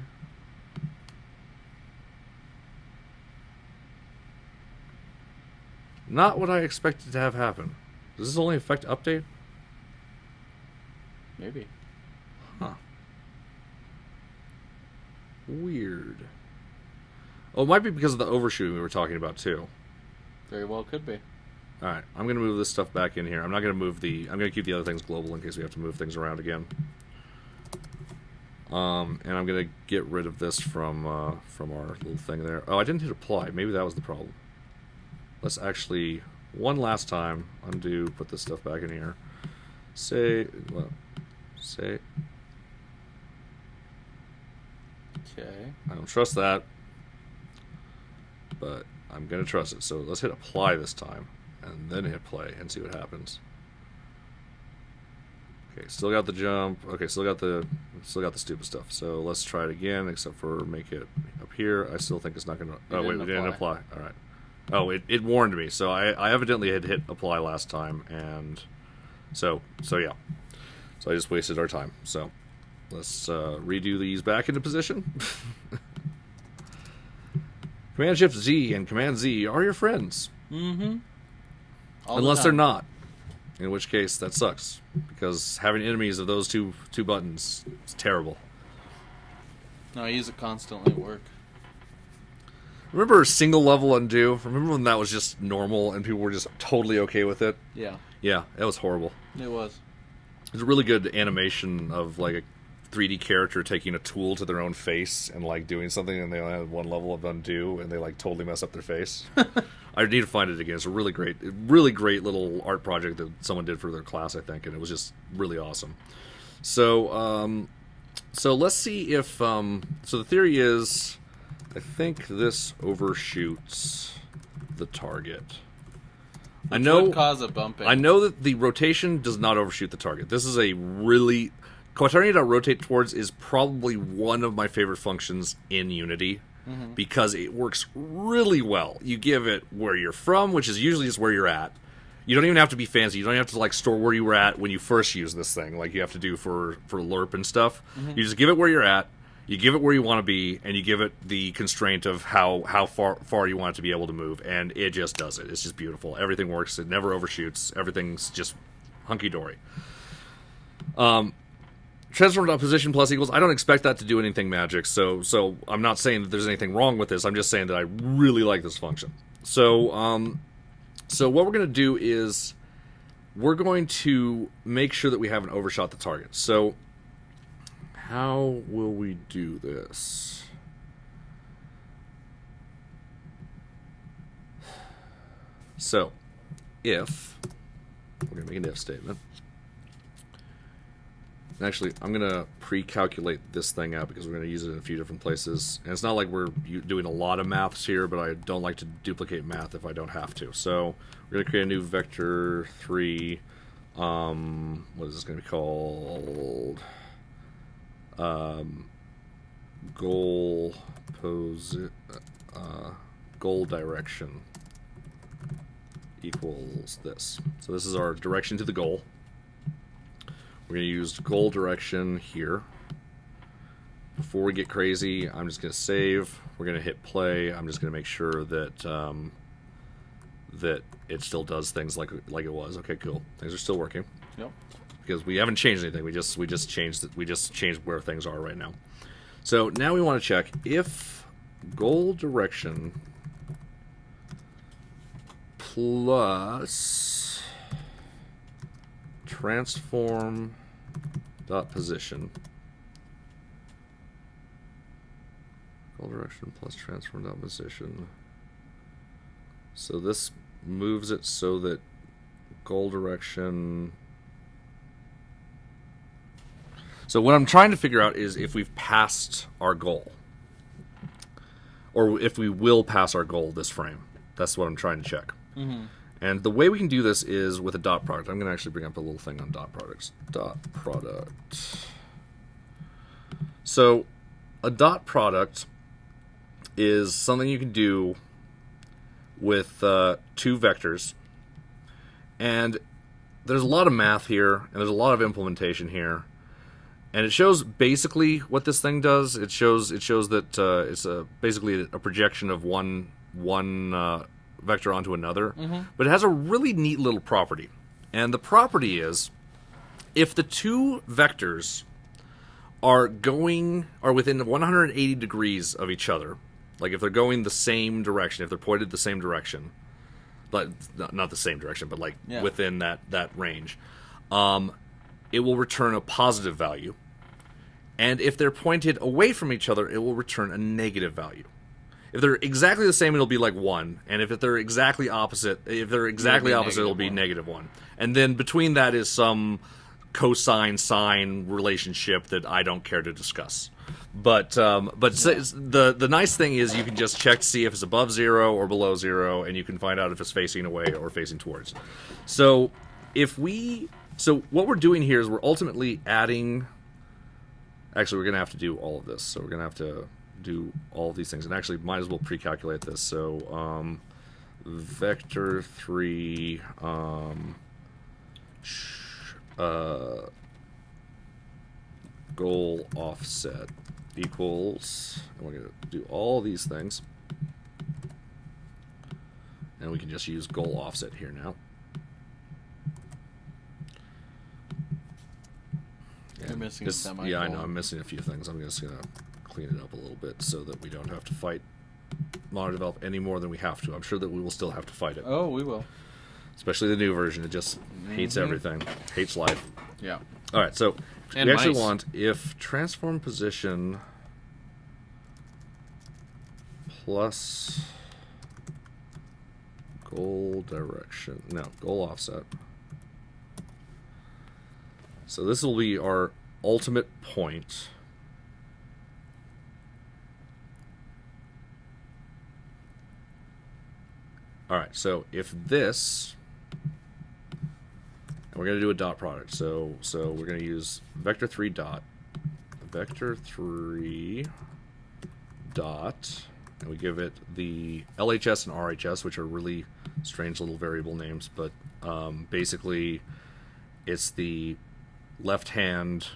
Not what I expected to have happen. Does this only affect update? Maybe. Huh. Weird. Oh, it might be because of the overshooting we were talking about, too. Very well could be. Alright, I'm going to move this stuff back in here. I'm not going to move the... I'm going to keep the other things global in case we have to move things around again. And I'm going to get rid of this from our little thing there. Oh, I didn't hit apply. Maybe that was the problem. Let's actually, one last time, undo, put this stuff back in here. Say... Okay. I don't trust that. But I'm going to trust it. So let's hit apply this time. And then hit play and see what happens. Okay, still got the jump. Okay, still got the stupid stuff. So let's try it again, except for make it up here. I still think it's not going to... Oh, wait, we didn't apply. All right. Oh, it warned me. So I evidently had hit apply last time. And so yeah. So I just wasted our time. So let's redo these back into position. Command-Shift Z and Command-Z are your friends. Mm-hmm. Unless they're not. In which case, that sucks. Because having enemies of those two buttons is terrible. No, I use it constantly at work. Remember single level undo? Remember when that was just normal and people were just totally okay with it? Yeah. Yeah, that was horrible. It was. There's a really good animation of like a 3D character taking a tool to their own face and like doing something, and they only have one level of undo and they like totally mess up their face. I need to find it again. It's a really great little art project that someone did for their class, I think, and it was just really awesome. So, so let's see if so the theory is, I think this overshoots the target. I know would cause a bumping. I know that the rotation does not overshoot the target. This is a really... Quaternion.rotate towards is probably one of my favorite functions in Unity because it works really well. You give it where you're from, which is usually just where you're at. You don't even have to be fancy. You don't have to like store where you were at when you first use this thing, like you have to do for LERP and stuff. You just give it where you're at, you give it where you want to be, and you give it the constraint of how far you want it to be able to move, and it just does it. It's just beautiful. Everything works. It never overshoots. Everything's just hunky-dory. Transform to position plus equals. I don't expect that to do anything magic, so I'm not saying that there's anything wrong with this. I'm just saying that I really like this function. So so what we're going to do is we're going to make sure that we haven't overshot the target. So how will we do this? So if we're going to make an if statement. Actually, I'm going to pre-calculate this thing out because we're going to use it in a few different places. And it's not like we're doing a lot of maths here, but I don't like to duplicate math if I don't have to. So we're going to create a new vector 3. What is this going to be called? Goal direction equals this. So this is our direction to the goal. We're going to use goal direction here. Before we get crazy, I'm just going to save. We're going to hit play. I'm just going to make sure that that it still does things like it was. Okay, cool. Things are still working. Yep. Because we haven't changed anything. We just changed where things are right now. So now we want to check if goal direction plus transform dot position, goal direction plus transform dot position. So this moves it so that goal direction. So what I'm trying to figure out is if we've passed our goal, or if we will pass our goal this frame. That's what I'm trying to check. And the way we can do this is with a dot product. I'm going to actually bring up a little thing on dot products. Dot product. So a dot product is something you can do with two vectors. And there's a lot of math here, and there's a lot of implementation here. And it shows basically what this thing does. It shows that it's basically a projection of one vector onto another. But it has a really neat little property. And the property is, if the two vectors are within 180 degrees of each other, like if they're going the same direction, if they're pointed the same direction, but not the same direction, but like within that range, it will return a positive value. And if they're pointed away from each other, it will return a negative value. If they're exactly the same, it'll be like 1. And if they're exactly opposite, it'll be -1. And then between that is some cosine-sine relationship that I don't care to discuss. But the nice thing is you can just check to see if it's above 0 or below 0, and you can find out if it's facing away or facing towards. So what we're doing here is we're ultimately adding... Actually, we're going to have to do all of this. So we're going to have to do all of these things. And actually, might as well pre-calculate this. So vector 3 goal offset equals... And we're going to do all these things. And we can just use goal offset here now. You're missing a semicolon. Yeah, I know. I'm missing a few things. I'm just going to clean it up a little bit so that we don't have to fight MonoDevelop any more than we have to. I'm sure that we will still have to fight it. Oh, we will. Especially the new version. It just hates everything. Hates life. Yeah. All right, so and we actually mice. want if transform position plus goal direction. No, goal offset. So this will be our ultimate point. All right, so if this, and we're going to do a dot product. So we're going to use vector 3 dot, and we give it the LHS and RHS, which are really strange little variable names, but basically it's the left hand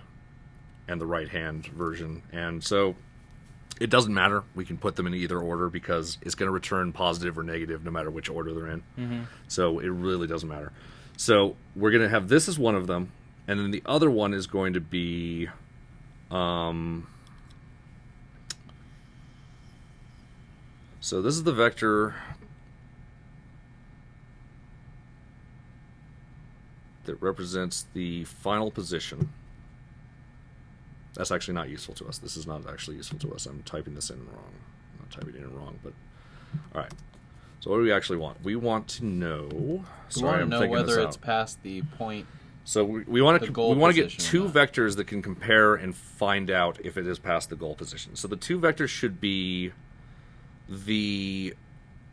and the right hand version, and so it doesn't matter. We can put them in either order because it's going to return positive or negative no matter which order they're in. So it really doesn't matter. So we're going to have this as one of them, and then the other one is going to be so this is the vector that represents the final position. That's actually not useful to us. This is not actually useful to us. I'm typing this in wrong. I'm not typing it in wrong, but all right. So what do we actually want? We want to know. We want to know whether it's past the point. So we want to get two or not. vectors that can compare and find out if it is past the goal position. So the two vectors should be the.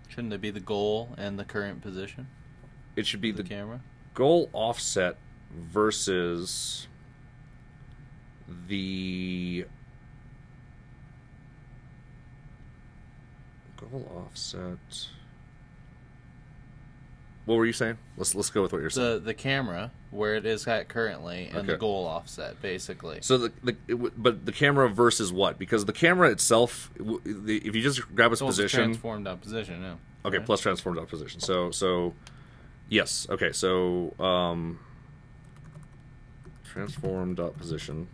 Shouldn't it be the goal and the current position? It should be the the camera. goal offset versus the goal offset. What were you saying? Let's go with what you're saying. The camera where it is at currently and the Okay. goal offset basically. So but the camera versus what? Because the camera itself, if you just grab its So it's position, transformed out position. Yeah. okay, Right? plus transformed out position. So yes, okay. So transformed out position.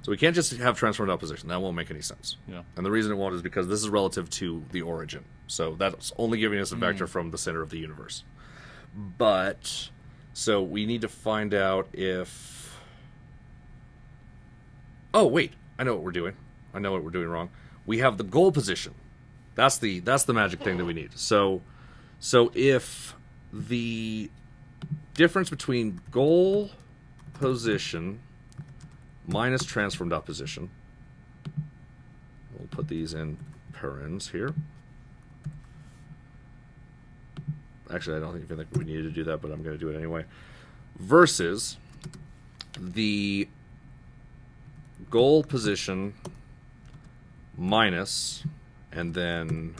So we can't just have transformed out position. That won't make any sense. Yeah. And the reason it won't is because this is relative to the origin. So that's only giving us a vector from the center of the universe. But, so we need to find out if... Oh, wait. I know what we're doing. I know what we're doing wrong. We have the goal position. That's the magic thing that we need. So if the difference between goal position minus transformed out position, we'll put these in parens here. Actually, I don't even think we needed to do that, but I'm going to do it anyway. Versus the goal position minus, and then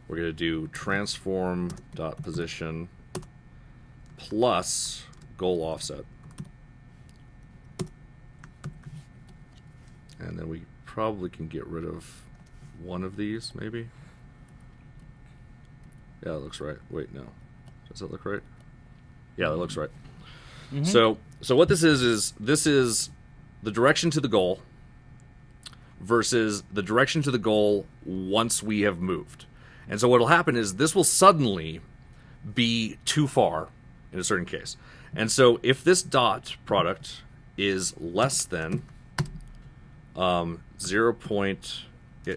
we're going to do transform dot position plus goal offset. And then we probably can get rid of one of these, maybe. Yeah, that looks right. Wait, no. Does that look right? Yeah, that looks right. Mm-hmm. So what this is the direction to the goal versus the direction to the goal once we have moved. And so what will happen is this will suddenly be too far in a certain case. And so if this dot product is less than 0.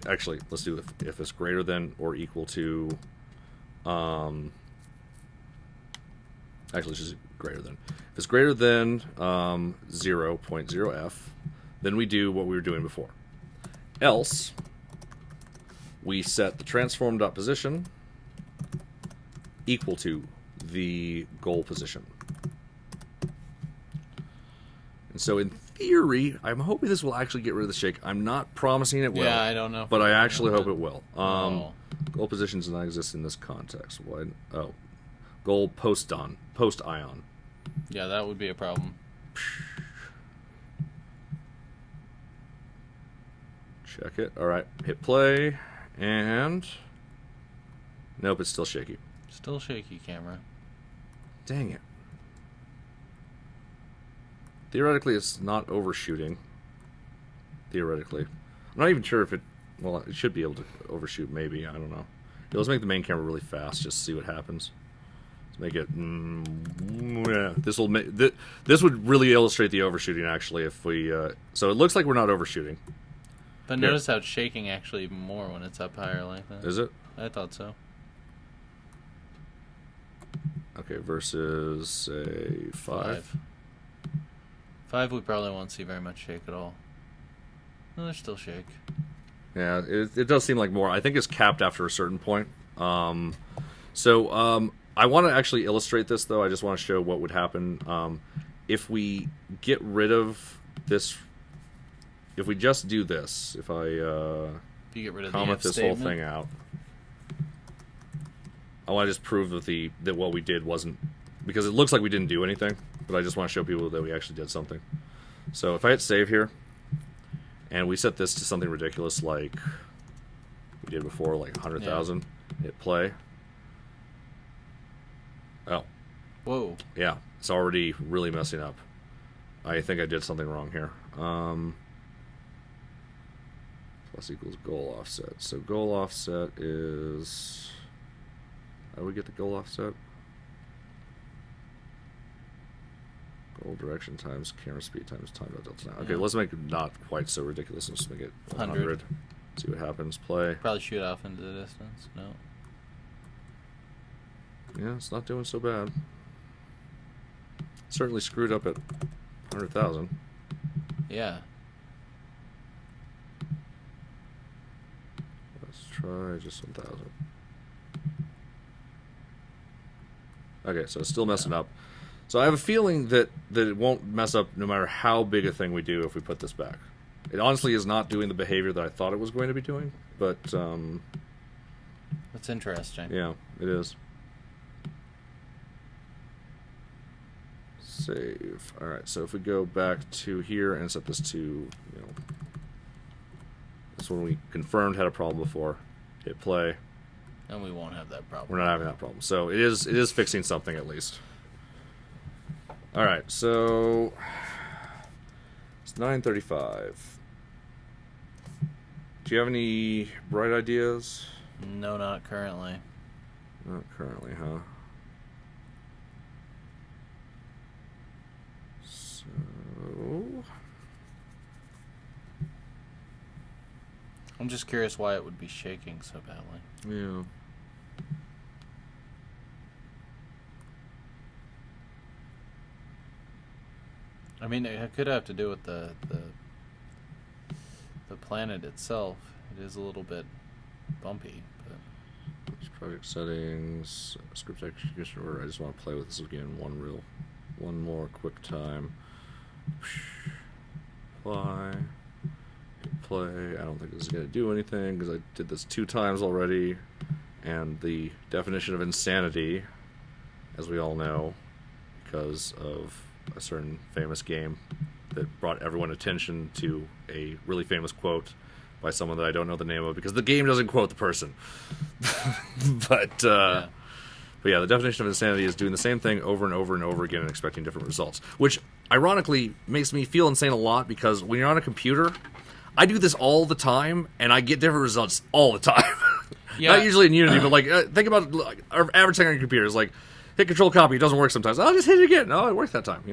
Actually, let's do if it's greater than or equal to actually it's just greater than. If it's greater than 0.0f, then we do what we were doing before. Else, we set the transform.position equal to the goal position. And so in theory, I'm hoping this will actually get rid of the shake. I'm not promising it will. Yeah, I don't know. But I actually hope it will. Oh. Goal position does not exist in this context. Why? Oh. Goal post ion. Yeah, that would be a problem. Check it. All right. Hit play. And... nope, it's still shaky. Still shaky, camera. Dang it. Theoretically, it's not overshooting. Theoretically. I'm not even sure if it... well, it should be able to overshoot, maybe. I don't know. Yeah, let's make the main camera really fast, just to see what happens. Let's make it... yeah. This would really illustrate the overshooting, actually, if we... so it looks like we're not overshooting. But notice how it's shaking actually even more when it's up higher like that. Is it? I thought so. Okay, versus, say, 5. 5 we probably won't see very much shake at all. No, there's still shake. Yeah, it does seem like more. I think it's capped after a certain point. I want to actually illustrate this, though. I just want to show what would happen if we get rid of this. If we just do this, if I you get rid of comment the this whole thing out, I want to just prove that what we did wasn't, because it looks like we didn't do anything, but I just want to show people that we actually did something. So if I hit save here, and we set this to something ridiculous like we did before, like 100,000, hit play. Oh. Whoa. Yeah, it's already really messing up. I think I did something wrong here. Plus equals goal offset. So goal offset is... how do we get the goal offset? Goal direction times camera speed times time delta time. Okay, let's make it not quite so ridiculous. Let's make it 100. See what happens. Play. Probably shoot off into the distance. No. Yeah, it's not doing so bad. Certainly screwed up at 100,000. Yeah. Let's try just 1,000. Okay, so it's still messing up. So I have a feeling that it won't mess up no matter how big a thing we do if we put this back. It honestly is not doing the behavior that I thought it was going to be doing, but... that's interesting. Yeah, it is. Save. Alright, so if we go back to here and set this to, this one we confirmed had a problem before. Hit play. And we won't have that problem. We're not having that problem. So it is fixing something at least. Alright, so it's 9:35. Do you have any bright ideas? No, not currently. Not currently, huh? So I'm just curious why it would be shaking so badly. yeah. I mean, it could have to do with the planet itself. It is a little bit bumpy, but Project settings, script execution order. I just want to play with this again one more quick time. Apply. Play. I don't think this is going to do anything because I did this 2 times already. And the definition of insanity, as we all know, because of a certain famous game, that brought everyone attention to a really famous quote by someone that I don't know the name of because the game doesn't quote the person. But yeah, the definition of insanity is doing the same thing over and over and over again and expecting different results, which ironically makes me feel insane a lot because when you're on a computer, I do this all the time and I get different results all the time. Yeah. Not usually in Unity, but like think about our average thing on your computer is like hit control copy, it doesn't work sometimes. I'll just hit it again. Oh, it worked that time,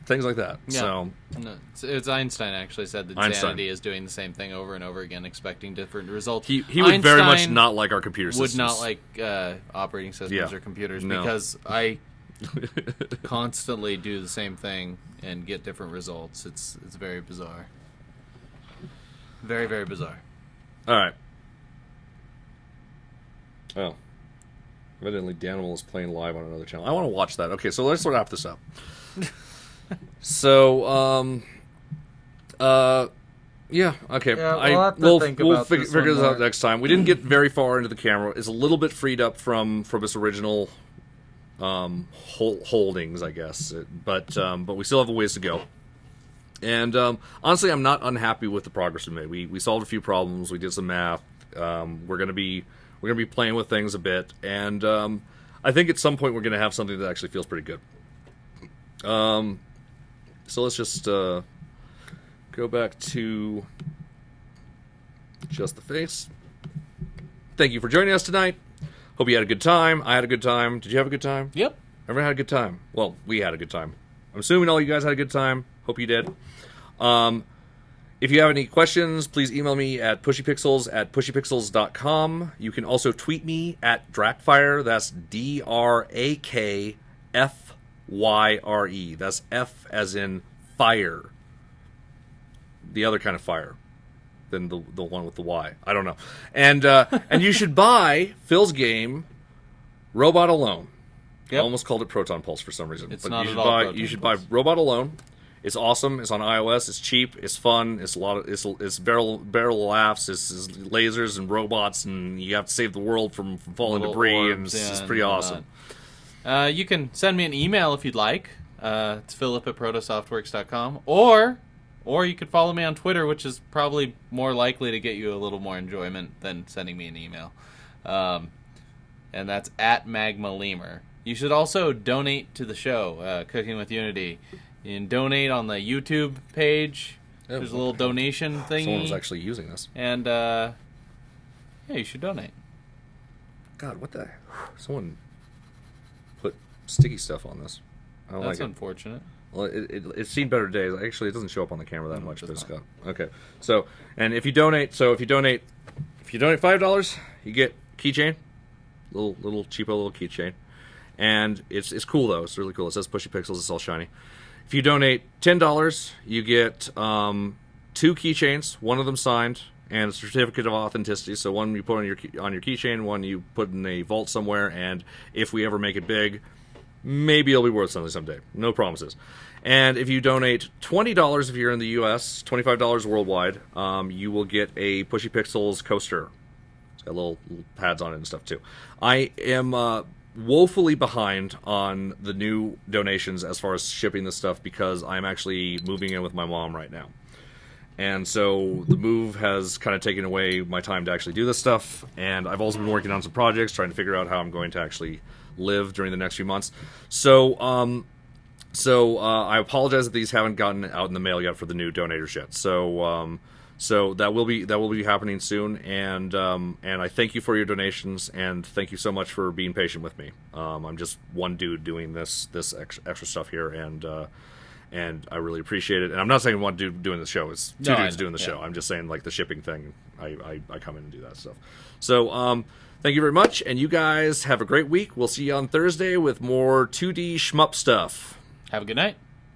things like that. Yeah. So No, it's Einstein actually said that insanity is doing the same thing over and over again, expecting different results. he would very much not like our computer systems. Would not like operating systems or computers because I constantly do the same thing and get different results. It's very bizarre. Very, very bizarre. All right. Oh. Evidently, Danimal is playing live on another channel. I want to watch that. Okay, so let's wrap this up. So, yeah, okay. Yeah, we'll figure this out next time. We didn't get very far into the camera. It's a little bit freed up from its original holdings, I guess. But we still have a ways to go. And honestly, I'm not unhappy with the progress we made. We solved a few problems. We did some math. We're gonna be playing with things a bit, and I think at some point we're gonna have something that actually feels pretty good. So let's just go back to just the face. Thank you for joining us tonight. Hope you had a good time. I had a good time. Did you have a good time? Yep. Everyone had a good time. Well, we had a good time. I'm assuming all you guys had a good time. Hope you did. If you have any questions, please email me at pushypixels@pushypixels.com. You can also tweet me at Drakfire. That's DRAKFYRE. That's F as in fire. The other kind of fire than the one with the Y. I don't know. And you should buy Phil's game, Robot Alone. Yep. I almost called it Proton Pulse for some reason. It's but not you should at all buy Proton you should Pulse. buy Robot Alone. It's awesome. It's on iOS. It's cheap. It's fun. It's it's barrel laughs. It's lasers and robots, and you have to save the world from falling Little debris, and orbs, it's pretty awesome. You can send me an email if you'd like. It's philip@protosoftworks.com, or you could follow me on Twitter, which is probably more likely to get you a little more enjoyment than sending me an email. And that's @magmalemur. You should also donate to the show, Cooking with Unity. You can donate on the YouTube page. Oh, There's a little donation thingy. Someone was actually using this. And, yeah, you should donate. God, what the? Someone put sticky stuff on this. I don't That's like it. unfortunate. Well, it's seen better days. Actually, it doesn't show up on the camera that No, much, it but it's does got okay. So, and if you donate $5, you get keychain, little cheapo little keychain, and it's cool though. It's really cool. It says Pushy Pixels. It's all shiny. If you donate $10, you get 2 keychains, one of them signed, and a certificate of authenticity. So one you put on your keychain, one you put in a vault somewhere, and if we ever make it big, maybe it'll be worth something someday. No promises. And if you donate $20 if you're in the U.S., $25 worldwide, you will get a Pushy Pixels coaster. It's got little pads on it and stuff too. I am woefully behind on the new donations as far as shipping this stuff because I'm actually moving in with my mom right now. And so the move has kind of taken away my time to actually do this stuff. And I've also been working on some projects, trying to figure out how I'm going to actually live during the next few months. So I apologize that these haven't gotten out in the mail yet for the new donators yet. So that will be happening soon, and I thank you for your donations, and thank you so much for being patient with me. I'm just one dude doing this extra stuff here, and I really appreciate it. And I'm not saying one dude doing the show; it's two dudes doing the show. I'm just saying like the shipping thing. I come in and do that stuff. So thank you very much, and you guys have a great week. We'll see you on Thursday with more 2D shmup stuff. Have a good night.